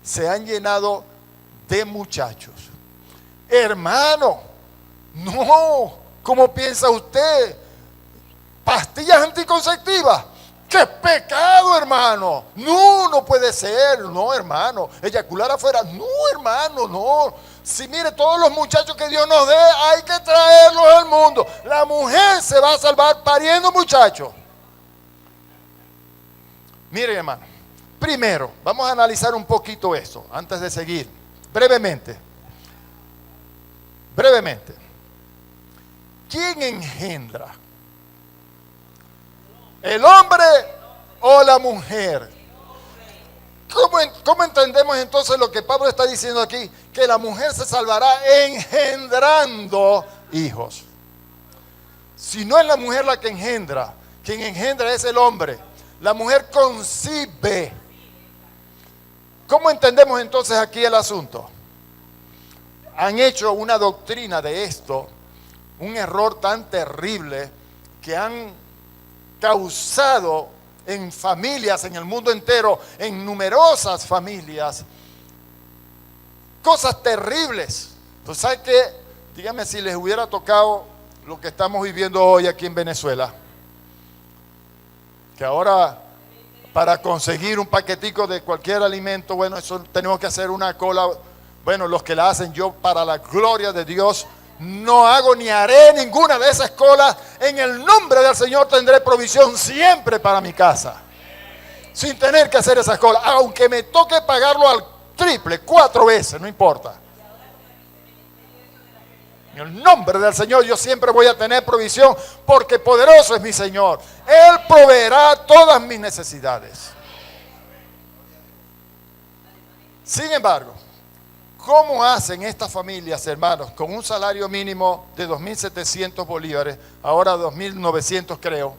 S2: se han llenado de muchachos. Hermano, no, ¿cómo piensa usted? Pastillas anticonceptivas. ¡Qué pecado, hermano! No, no puede ser. No, hermano. Eyacular afuera. No, hermano, no. Si mire, todos los muchachos que Dios nos dé, hay que traerlos al mundo. La mujer se va a salvar pariendo muchachos. Mire, hermano. Primero, vamos a analizar un poquito eso antes de seguir. Brevemente. ¿Quién engendra? ¿El hombre o la mujer? ¿Cómo entendemos entonces lo que Pablo está diciendo aquí? Que la mujer se salvará engendrando hijos. Si no es la mujer la que engendra, quien engendra es el hombre. La mujer concibe. ¿Cómo entendemos entonces aquí el asunto? Han hecho una doctrina de esto, un error tan terrible que han causado en familias, en el mundo entero, en numerosas familias, cosas terribles. Entonces, ¿sabe qué? Dígame si les hubiera tocado lo que estamos viviendo hoy aquí en Venezuela. Que ahora, para conseguir un paquetico de cualquier alimento, bueno, eso tenemos que hacer una cola. Bueno, los que la hacen, yo para la gloria de Dios no hago ni haré ninguna de esas colas. En el nombre del Señor tendré provisión siempre para mi casa, sin tener que hacer esas colas, aunque me toque pagarlo al triple, 4 veces, no importa. En el nombre del Señor yo siempre voy a tener provisión, porque poderoso es mi Señor. Él proveerá todas mis necesidades. Sin embargo, ¿cómo hacen estas familias, hermanos, con un salario mínimo de 2.700 bolívares, ahora 2.900 creo,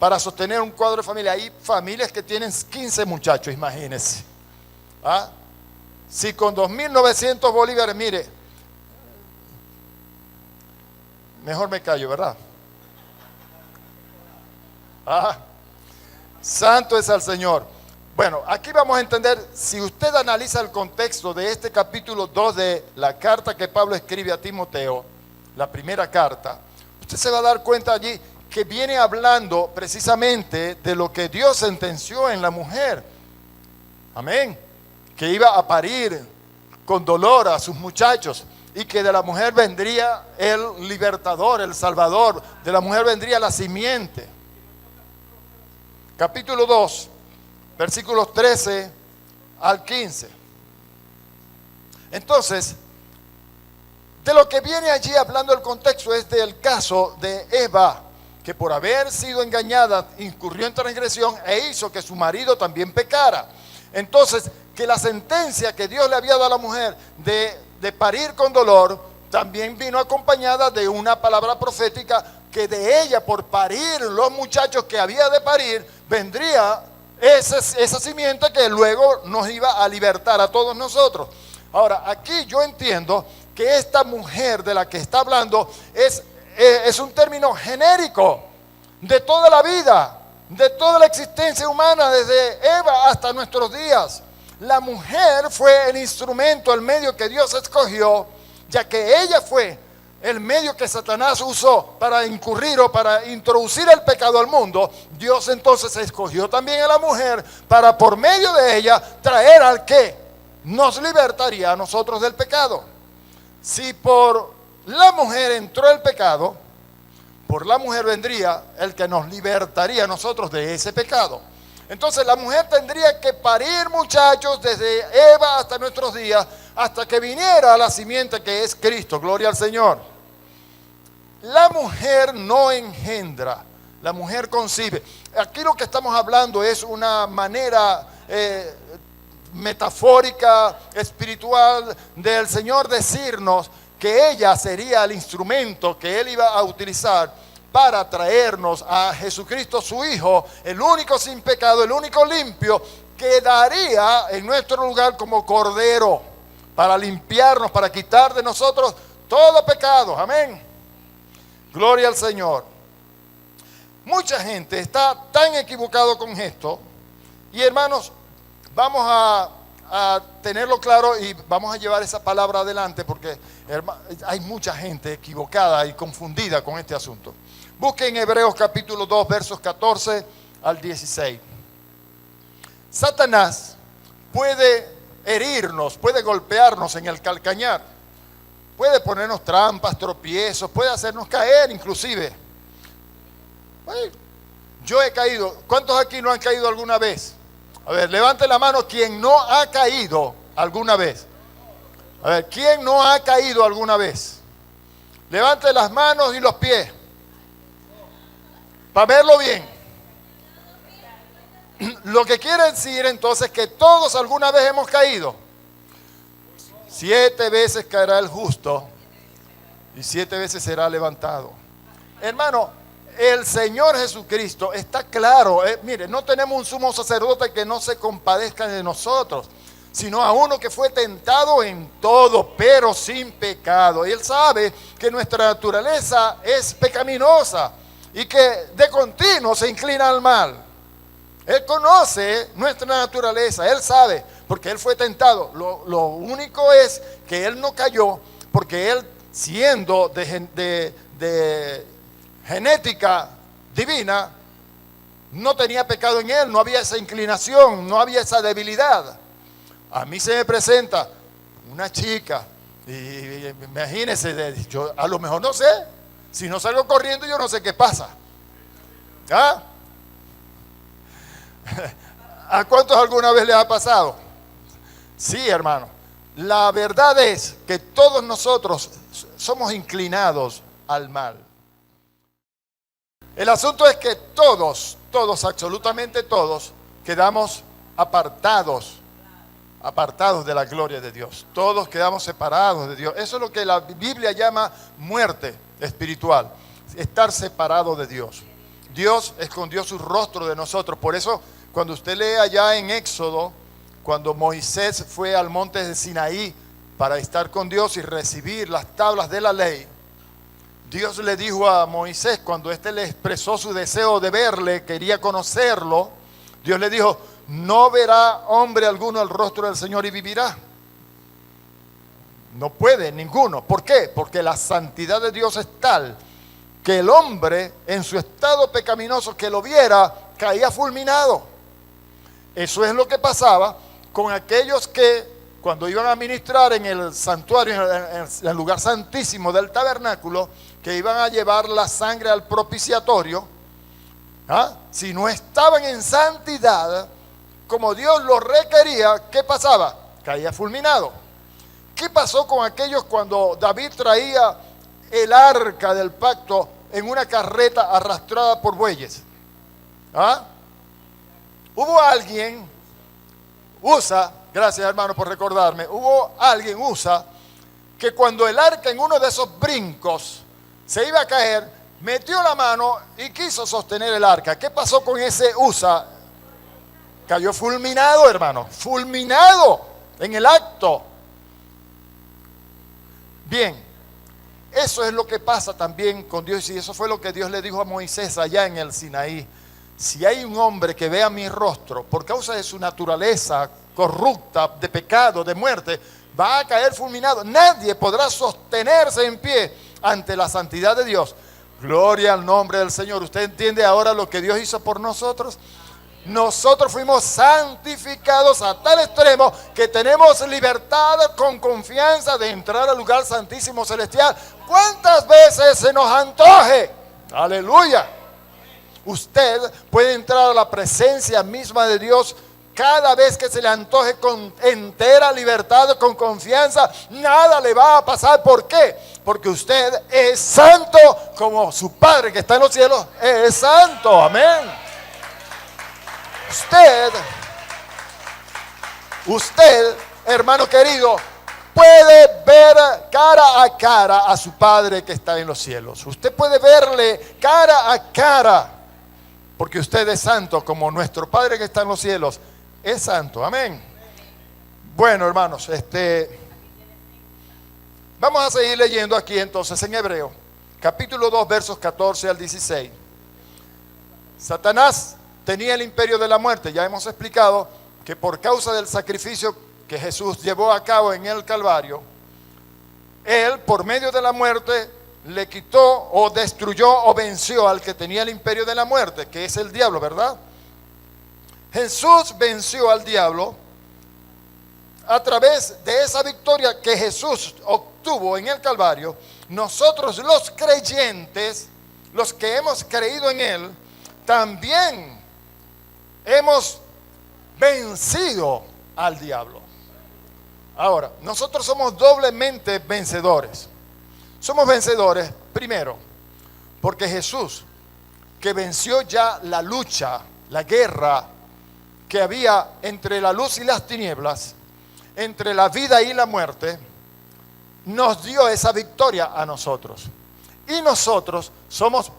S2: para sostener un cuadro de familia? Hay familias que tienen 15 muchachos, imagínense. ¿Ah? Si con 2.900 bolívares, mire, mejor me callo, ¿verdad? Ah, santo es el Señor. Bueno, aquí vamos a entender, si usted analiza el contexto de este capítulo 2 de la carta que Pablo escribe a Timoteo, la primera carta, usted se va a dar cuenta allí que viene hablando precisamente de lo que Dios sentenció en la mujer. Amén. Que iba a parir con dolor a sus muchachos y que de la mujer vendría el libertador, el salvador. De la mujer vendría la simiente. Capítulo 2. Versículos 13 al 15. Entonces, de lo que viene allí hablando el contexto es del caso de Eva, que por haber sido engañada incurrió en transgresión e hizo que su marido también pecara. Entonces, que la sentencia que Dios le había dado a la mujer de parir con dolor, también vino acompañada de una palabra profética que de ella, por parir los muchachos que había de parir, vendría esa simiente que luego nos iba a libertar a todos nosotros. Ahora, aquí yo entiendo que esta mujer de la que está hablando es un término genérico de toda la vida, de toda la existencia humana, desde Eva hasta nuestros días. La mujer fue el instrumento, el medio que Dios escogió, ya que ella fue el medio que Satanás usó para incurrir o para introducir el pecado al mundo. Dios entonces escogió también a la mujer para por medio de ella traer al que nos libertaría a nosotros del pecado. Si por la mujer entró el pecado, por la mujer vendría el que nos libertaría a nosotros de ese pecado. Entonces la mujer tendría que parir muchachos desde Eva hasta nuestros días, hasta que viniera la simiente que es Cristo. Gloria al Señor. La mujer no engendra, la mujer concibe. Aquí lo que estamos hablando es una manera metafórica, espiritual del Señor decirnos que ella sería el instrumento que Él iba a utilizar para traernos a Jesucristo su Hijo, el único sin pecado, el único limpio, que daría en nuestro lugar como cordero para limpiarnos, para quitar de nosotros todo pecado. Amén. Gloria al Señor. Mucha gente está tan equivocado con esto. Y hermanos, vamos a tenerlo claro y vamos a llevar esa palabra adelante, porque hay mucha gente equivocada y confundida con este asunto. Busquen Hebreos capítulo 2, versos 14 al 16. Satanás puede herirnos, puede golpearnos en el calcañar, puede ponernos trampas, tropiezos, puede hacernos caer inclusive. Yo he caído. ¿Cuántos aquí no han caído alguna vez? A ver, levante la mano quien no ha caído alguna vez. A ver, ¿quién no ha caído alguna vez? Levante las manos y los pies para verlo bien. Lo que quiere decir entonces que todos alguna vez hemos caído. 7 veces caerá el justo y 7 veces será levantado. Hermano, el Señor Jesucristo está claro. Mire, no tenemos un sumo sacerdote que no se compadezca de nosotros, sino a uno que fue tentado en todo, pero sin pecado. Y Él sabe que nuestra naturaleza es pecaminosa y que de continuo se inclina al mal. Él conoce nuestra naturaleza, Él sabe, porque Él fue tentado. Lo único es que Él no cayó, porque Él, siendo de genética divina, no tenía pecado en Él, no había esa inclinación, no había esa debilidad. A mí se me presenta una chica, y imagínense, yo a lo mejor no sé, si no salgo corriendo yo no sé qué pasa. ¿Ah? ¿A cuántos alguna vez les ha pasado? Sí, hermano. La verdad es que todos nosotros somos inclinados al mal. El asunto es que todos, absolutamente todos, quedamos apartados de la gloria de Dios. Todos quedamos separados de Dios. Eso es lo que la Biblia llama muerte espiritual, estar separado de Dios. Dios escondió su rostro de nosotros. Por eso, cuando usted lee allá en Éxodo, cuando Moisés fue al monte de Sinaí para estar con Dios y recibir las tablas de la ley, Dios le dijo a Moisés, cuando éste le expresó su deseo de verle, quería conocerlo, Dios le dijo: no verá hombre alguno el rostro del Señor y vivirá. No puede ninguno. ¿Por qué? Porque la santidad de Dios es tal que el hombre en su estado pecaminoso que lo viera caía fulminado. Eso es lo que pasaba con aquellos que cuando iban a ministrar en el santuario, en el lugar santísimo del tabernáculo, que iban a llevar la sangre al propiciatorio, si no estaban en santidad como Dios lo requería, ¿qué pasaba? Caía fulminado. ¿Qué pasó con aquellos cuando David traía el arca del pacto en una carreta arrastrada por bueyes? Hubo alguien, gracias hermano por recordarme, hubo alguien que cuando el arca en uno de esos brincos se iba a caer, metió la mano y quiso sostener el arca. ¿Qué pasó con ese Cayó fulminado, hermano, fulminado en el acto. Bien, eso es lo que pasa también con Dios, y eso fue lo que Dios le dijo a Moisés allá en el Sinaí. Si hay un hombre que vea mi rostro por causa de su naturaleza corrupta, de pecado, de muerte, va a caer fulminado. Nadie podrá sostenerse en pie ante la santidad de Dios. Gloria al nombre del Señor. ¿Usted entiende ahora lo que Dios hizo por nosotros? Nosotros fuimos santificados a tal extremo que tenemos libertad con confianza de entrar al lugar santísimo celestial cuantas veces se nos antoje. Aleluya. Usted puede entrar a la presencia misma de Dios cada vez que se le antoje con entera libertad, con confianza. Nada le va a pasar. ¿Por qué? Porque usted es santo como su Padre que está en los cielos es santo. Amén. Usted, hermano querido, puede ver cara a cara a su Padre que está en los cielos. Usted puede verle cara a cara, porque usted es santo como nuestro Padre que está en los cielos es santo. Amén. Bueno, hermanos, vamos a seguir leyendo aquí entonces en Hebreo, capítulo 2, versos 14 al 16. Satanás tenía el imperio de la muerte. Ya hemos explicado que por causa del sacrificio que Jesús llevó a cabo en el Calvario, Él, por medio de la muerte, le quitó o destruyó o venció al que tenía el imperio de la muerte, que es el diablo, ¿verdad? Jesús venció al diablo a través de esa victoria que Jesús obtuvo en el Calvario. Nosotros los creyentes, los que hemos creído en Él, también hemos vencido al diablo. Ahora, nosotros somos doblemente vencedores. Somos vencedores, primero, porque Jesús, que venció ya la lucha, la guerra que había entre la luz y las tinieblas, entre la vida y la muerte, nos dio esa victoria a nosotros. Y nosotros somos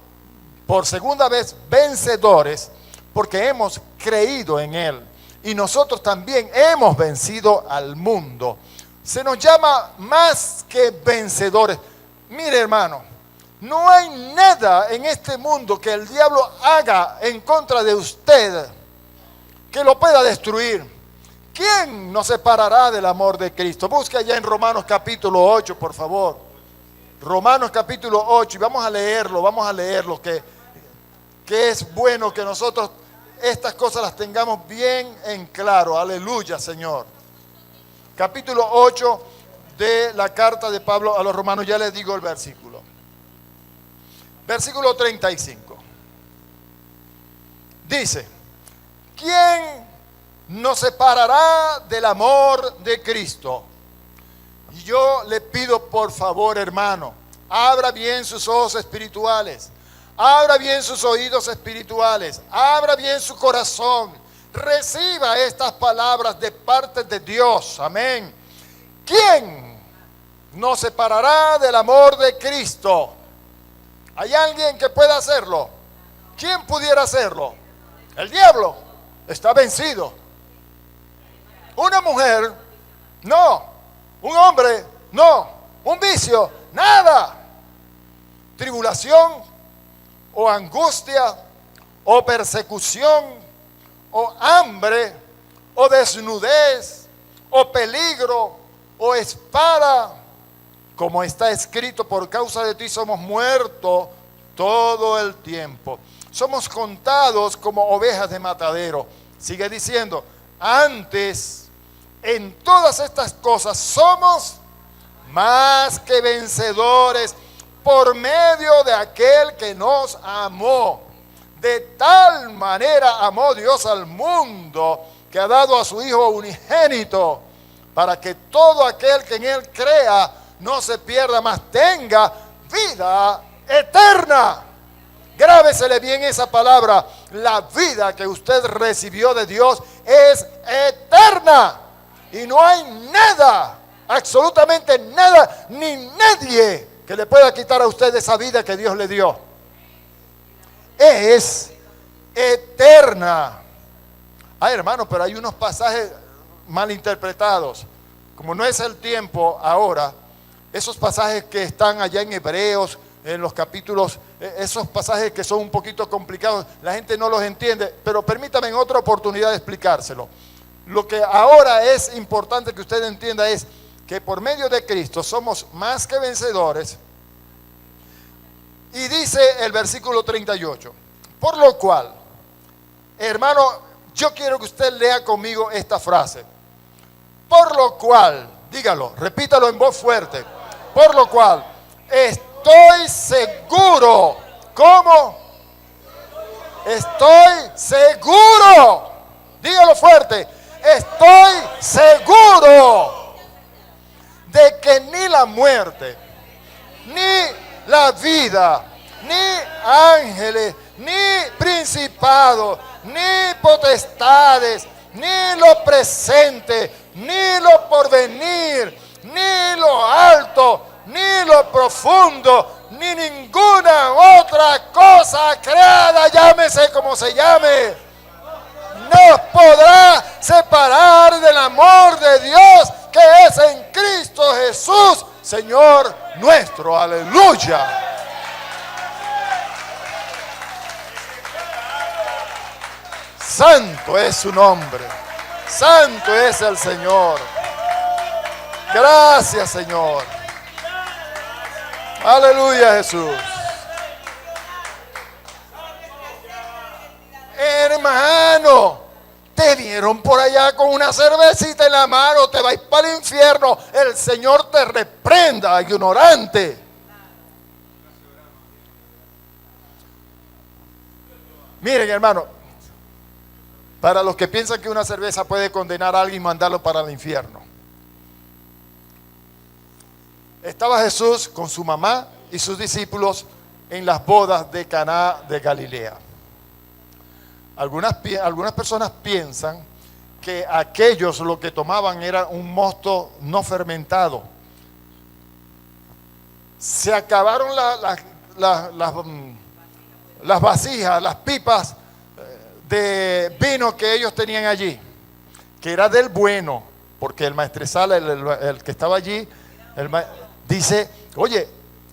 S2: por segunda vez vencedores porque hemos creído en Él. Y nosotros también hemos vencido al mundo. Se nos llama más que vencedores. Mire, hermano, no hay nada en este mundo que el diablo haga en contra de usted que lo pueda destruir. ¿Quién nos separará del amor de Cristo? Busque allá en Romanos capítulo 8, por favor. Romanos capítulo 8, y vamos a leerlo, que es bueno que nosotros estas cosas las tengamos bien en claro. Aleluya, Señor. Capítulo 8 de la carta de Pablo a los romanos, ya les digo el versículo. Versículo 35. Dice: ¿quién nos separará del amor de Cristo? Y yo le pido, por favor, hermano, abra bien sus ojos espirituales, abra bien sus oídos espirituales, abra bien su corazón, reciba estas palabras de parte de Dios. Amén. ¿Quién nos separará del amor de Cristo? ¿Hay alguien que pueda hacerlo? ¿Quién pudiera hacerlo? El diablo está vencido. Una mujer, no. Un hombre, no. Un vicio, nada. Tribulación, o angustia, o persecución, o hambre, o desnudez, o peligro, o espada, como está escrito: por causa de ti somos muertos todo el tiempo. Somos contados como ovejas de matadero. Sigue diciendo: antes, en todas estas cosas somos más que vencedores por medio de aquel que nos amó. De tal manera amó Dios al mundo que ha dado a su Hijo unigénito, para que todo aquel que en Él crea no se pierda, mas tenga vida eterna. Grábesele bien esa palabra. La vida que usted recibió de Dios es eterna. Y no hay nada, absolutamente nada, ni nadie que le pueda quitar a usted esa vida que Dios le dio. Es eterna. Ay, hermano, pero hay unos pasajes mal interpretados. Como no es el tiempo ahora, esos pasajes que están allá en Hebreos, en los capítulos, esos pasajes que son un poquito complicados, la gente no los entiende, pero permítame en otra oportunidad de explicárselo. Lo que ahora es importante que usted entienda es que por medio de Cristo somos más que vencedores. Y dice el versículo 38, por lo cual, hermano, yo quiero que usted lea conmigo esta frase. Por lo cual, dígalo, repítalo en voz fuerte. Por lo cual, estoy seguro. ¿Cómo? Estoy seguro. Dígalo fuerte. Estoy seguro de que ni la muerte, ni la vida, ni ángeles, ni principados, ni potestades, ni lo presente, ni lo porvenir, ni lo alto, ni lo profundo, ni ninguna otra cosa creada, llámese como se llame, nos podrá separar del amor de Dios que es en Cristo Jesús, Señor nuestro. Aleluya. Santo es su nombre. Santo es el Señor. Gracias, Señor. Aleluya, Jesús. Hermano, te vieron por allá con una cervecita en la mano, te vais para el infierno. El Señor te reprenda, ignorante. Miren, hermano, para los que piensan que una cerveza puede condenar a alguien y mandarlo para el infierno. Estaba Jesús con su mamá y sus discípulos en las bodas de Caná de Galilea. Algunas personas piensan que aquellos lo que tomaban era un mosto no fermentado. Se acabaron las vasijas, las pipas de vino que ellos tenían allí, que era del bueno, porque el maestresala, el que estaba allí, dice, oye,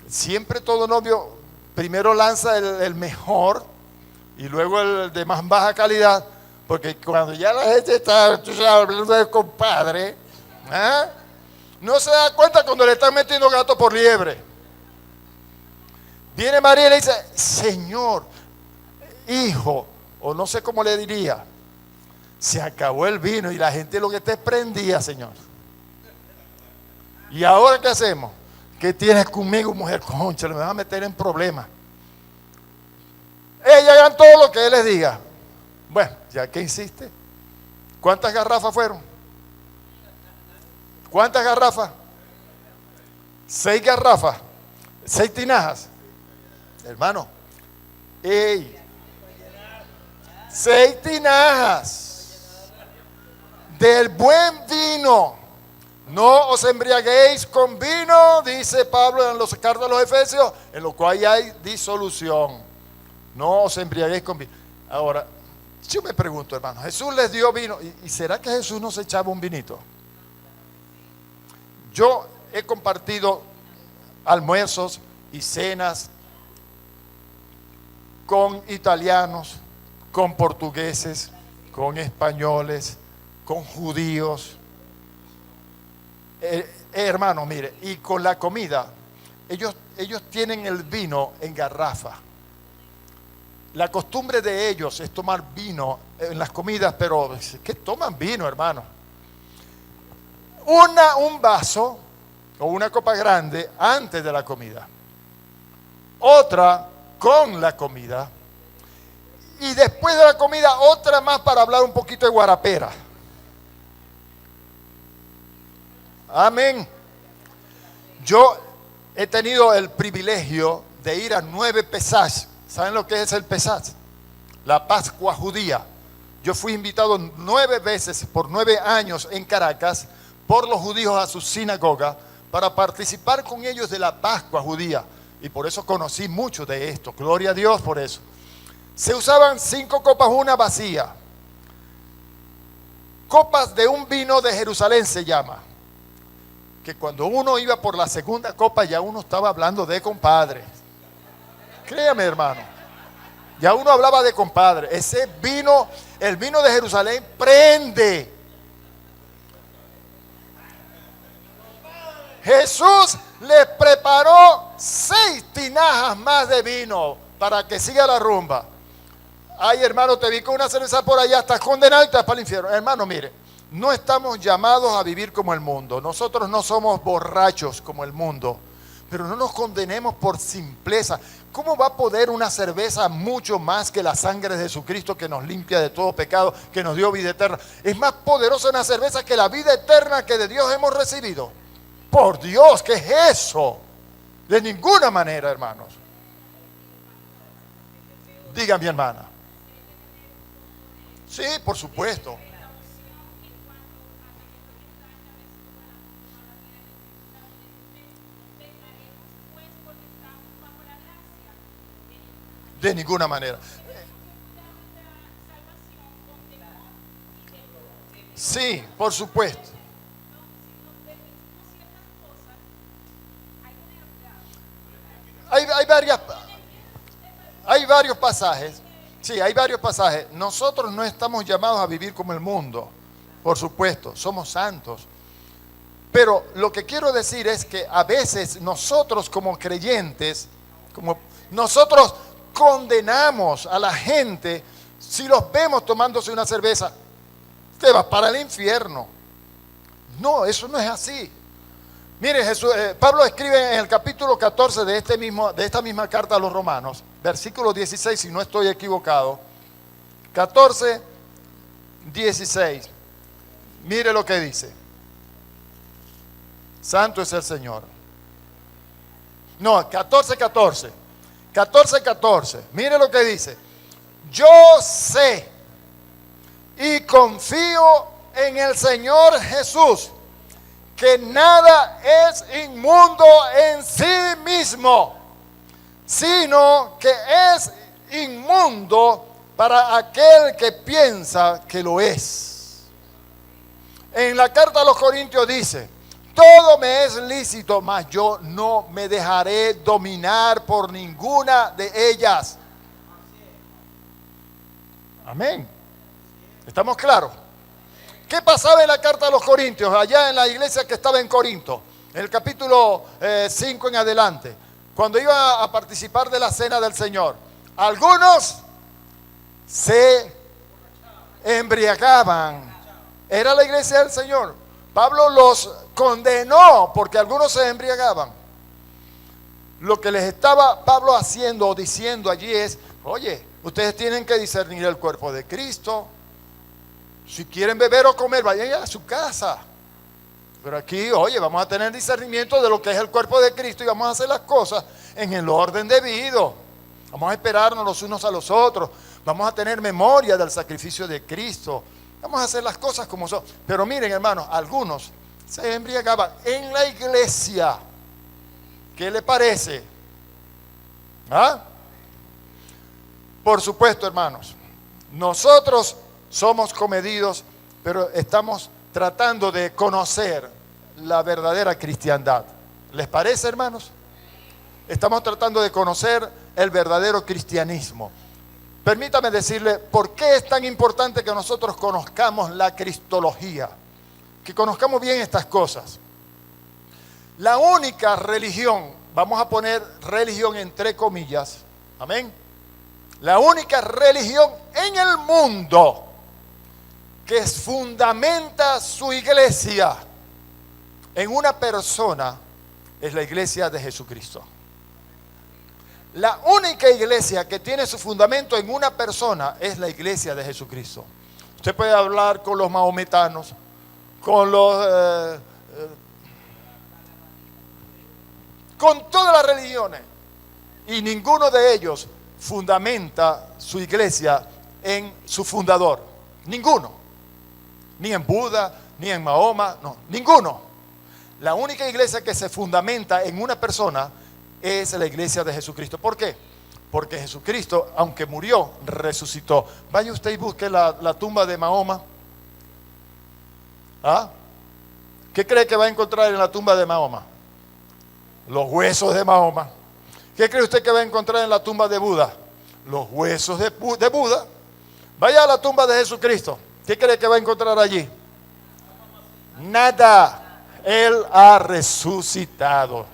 S2: siempre todo novio primero lanza el mejor y luego el de más baja calidad, porque cuando ya la gente está hablando de compadre, no se da cuenta cuando le están metiendo gato por liebre. Viene María y le dice, Señor, hijo, o no sé cómo le diría, se acabó el vino y la gente lo que te prendía, Señor. ¿Y ahora qué hacemos? ¿Qué tienes conmigo, mujer? Concha, me vas a meter en problemas. Ella hagan todo lo que él les diga. Bueno, ya que insiste. ¿Cuántas garrafas fueron? ¿Cuántas garrafas? 6 garrafas. 6 tinajas. Hermano, 6 tinajas del buen vino. No os embriaguéis con vino, dice Pablo en los cartas de los Efesios, en lo cual hay disolución. No os embriaguéis con vino. Ahora, yo me pregunto, hermano, Jesús les dio vino, ¿y será que Jesús nos echaba un vinito? Yo he compartido almuerzos y cenas con italianos, con portugueses, con españoles, con judíos. Hermano, mire, y con la comida, ellos tienen el vino en garrafa. La costumbre de ellos es tomar vino en las comidas, pero ¿qué toman vino, hermano? Un vaso o una copa grande antes de la comida, otra con la comida, y después de la comida otra más para hablar un poquito de guarapera. Amén. Yo he tenido el privilegio de ir a 9 Pesach. ¿Saben lo que es el Pesach? La Pascua judía. Yo fui invitado 9 veces por 9 años en Caracas por los judíos a su sinagoga para participar con ellos de la Pascua judía. Y por eso conocí mucho de esto. Gloria a Dios por eso. Se usaban 5 copas, una vacía. copas de un vino de Jerusalén se llama. Que cuando uno iba por la segunda copa ya uno estaba hablando de compadre. Créame, hermano. Ya uno hablaba de compadre. Ese vino, el vino de Jerusalén prende. Jesús les preparó 6 tinajas más de vino para que siga la rumba. Ay, hermano, te vi con una cerveza por allá, estás condenado y estás para el infierno. Hermano, mire, no estamos llamados a vivir como el mundo. Nosotros no somos borrachos como el mundo, pero no nos condenemos por simpleza. ¿Cómo va a poder una cerveza mucho más que la sangre de Jesucristo que nos limpia de todo pecado, que nos dio vida eterna? Es más poderosa una cerveza que la vida eterna que de Dios hemos recibido. Por Dios, ¿qué es eso? De ninguna manera, hermanos. Diga mi hermana. Sí, por supuesto. De ninguna manera. Sí, por supuesto. Hay varios pasajes. Sí, hay varios pasajes. Nosotros no estamos llamados a vivir como el mundo. Por supuesto, somos santos. Pero lo que quiero decir es que a veces nosotros como creyentes, nosotros condenamos a la gente si los vemos tomándose una cerveza. Te vas para el infierno. No, eso no es así. Mire, Pablo escribe en el capítulo 14 de esta misma carta a los Romanos, versículo 16, si no estoy equivocado. 14, 16. Mire lo que dice. Santo es el Señor. No, 14, 14. 14, 14. Mire lo que dice. Yo sé y confío en el Señor Jesús, que nada es inmundo en sí mismo, sino que es inmundo para aquel que piensa que lo es. En la carta a los Corintios dice: todo me es lícito, mas yo no me dejaré dominar por ninguna de ellas. Amén. ¿Estamos claros? ¿Qué pasaba en la carta a los Corintios, allá en la iglesia que estaba en Corinto? En el capítulo 5 en adelante, cuando iba a participar de la cena del Señor, algunos se embriagaban. Era la iglesia del Señor. Pablo los condenó porque algunos se embriagaban. Lo que les estaba Pablo haciendo o diciendo allí es: oye, ustedes tienen que discernir el cuerpo de Cristo. Si quieren beber o comer, vayan a su casa. Pero aquí, oye, vamos a tener discernimiento de lo que es el cuerpo de Cristo y vamos a hacer las cosas en el orden debido. Vamos a esperarnos los unos a los otros. Vamos a tener memoria del sacrificio de Cristo. Vamos a hacer las cosas como son. Pero miren, hermanos, algunos se embriagaban en la iglesia. ¿Qué le parece? ¿Ah? Por supuesto, hermanos, nosotros somos comedidos, pero estamos tratando de conocer la verdadera cristiandad. ¿Les parece, hermanos? Estamos tratando de conocer el verdadero cristianismo. Permítame decirle por qué es tan importante que nosotros conozcamos la cristología, que conozcamos bien estas cosas. La única religión, vamos a poner religión entre comillas, amén, la única religión en el mundo que fundamenta su iglesia en una persona es la iglesia de Jesucristo. La única iglesia que tiene su fundamento en una persona es la iglesia de Jesucristo. Usted puede hablar con los mahometanos, con con todas las religiones, y ninguno de ellos fundamenta su iglesia en su fundador. Ninguno. Ni en Buda, ni en Mahoma, no, ninguno. La única iglesia que se fundamenta en una persona es la iglesia de Jesucristo. ¿Por qué? Porque Jesucristo, aunque murió, resucitó. Vaya usted y busque la tumba de Mahoma. ¿Ah? ¿Qué cree que va a encontrar en la tumba de Mahoma? Los huesos de Mahoma. ¿Qué cree usted que va a encontrar en la tumba de Buda? Los huesos de Buda. Vaya a la tumba de Jesucristo. ¿Qué cree que va a encontrar allí? Nada. Él ha resucitado.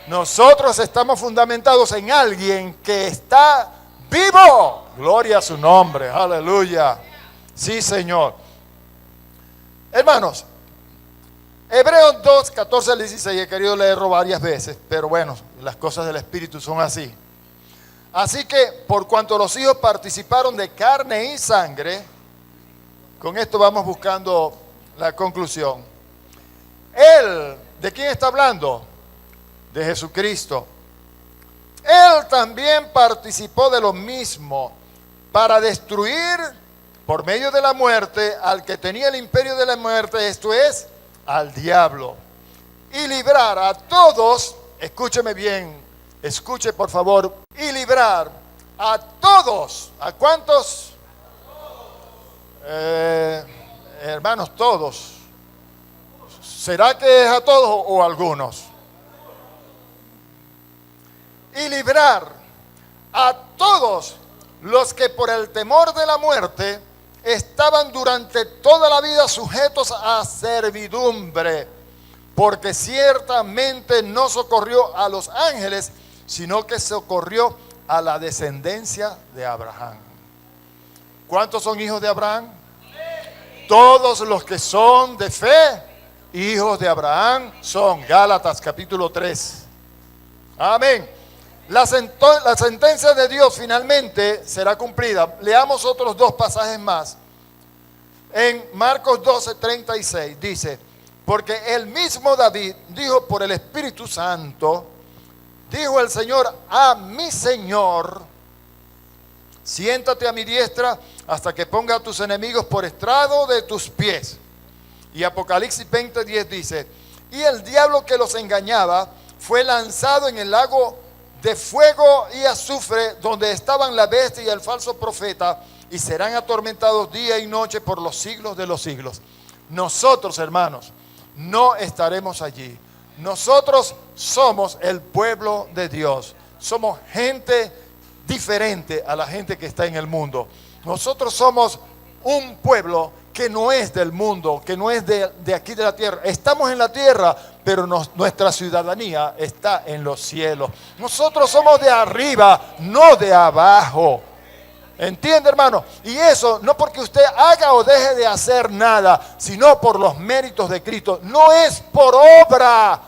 S2: Nosotros estamos fundamentados en alguien que está vivo. Gloria a su nombre. Aleluya. Sí, Señor. Hermanos, Hebreos 2, 14 al 16, he querido leerlo varias veces, pero bueno, las cosas del Espíritu son así. Así que, por cuanto los hijos participaron de carne y sangre, con esto vamos buscando la conclusión. Él, ¿de quién está hablando? De Jesucristo. Él también participó de lo mismo para destruir por medio de la muerte al que tenía el imperio de la muerte, esto es, al diablo, y librar a todos, escúcheme bien, escuche por favor, y librar a todos. ¿A cuántos? Hermanos, todos. ¿Será que es a todos o a algunos? Y librar a todos los que por el temor de la muerte estaban durante toda la vida sujetos a servidumbre, porque ciertamente no socorrió a los ángeles, sino que socorrió a la descendencia de Abraham. ¿Cuántos son hijos de Abraham? Todos los que son de fe, hijos de Abraham son. Gálatas capítulo 3. Amén. La sentencia de Dios finalmente será cumplida. Leamos otros dos pasajes más. En Marcos 12:36 dice, porque el mismo David dijo por el Espíritu Santo, dijo el Señor a mi Señor, siéntate a mi diestra hasta que ponga a tus enemigos por estrado de tus pies. Y Apocalipsis 20:10 dice, y el diablo que los engañaba fue lanzado en el lago de fuego y azufre, donde estaban la bestia y el falso profeta, y serán atormentados día y noche por los siglos de los siglos. Nosotros, hermanos, no estaremos allí. Nosotros somos el pueblo de Dios. Somos gente diferente a la gente que está en el mundo. Nosotros somos un pueblo que no es del mundo, que no es de aquí de la tierra. Estamos en la tierra, pero nuestra ciudadanía está en los cielos. Nosotros somos de arriba, no de abajo. ¿Entiende, hermano? Y eso no porque usted haga o deje de hacer nada, sino por los méritos de Cristo. No es por obra,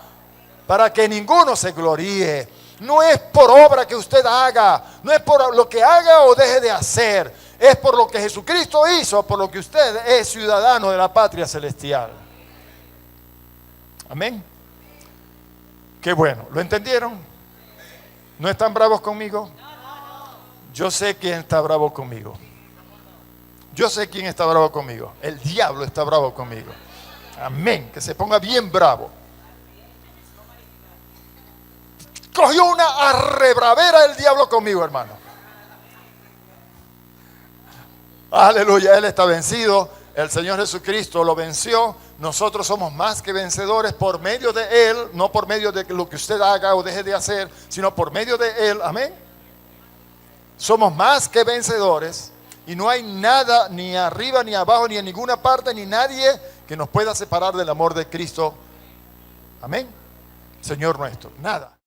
S2: para que ninguno se gloríe. No es por obra que usted haga, no es por lo que haga o deje de hacer. Es por lo que Jesucristo hizo, por lo que usted es ciudadano de la patria celestial. Amén. Qué bueno, ¿lo entendieron? ¿No están bravos conmigo? Yo sé quién está bravo conmigo. Yo sé quién está bravo conmigo. El diablo está bravo conmigo. Amén, que se ponga bien bravo. Cogió una arrebravera el diablo conmigo, hermano. Aleluya, Él está vencido. El Señor Jesucristo lo venció. Nosotros somos más que vencedores por medio de Él, no por medio de lo que usted haga o deje de hacer, sino por medio de Él. Amén. Somos más que vencedores y no hay nada ni arriba ni abajo ni en ninguna parte ni nadie que nos pueda separar del amor de Cristo. Amén. Señor nuestro, nada.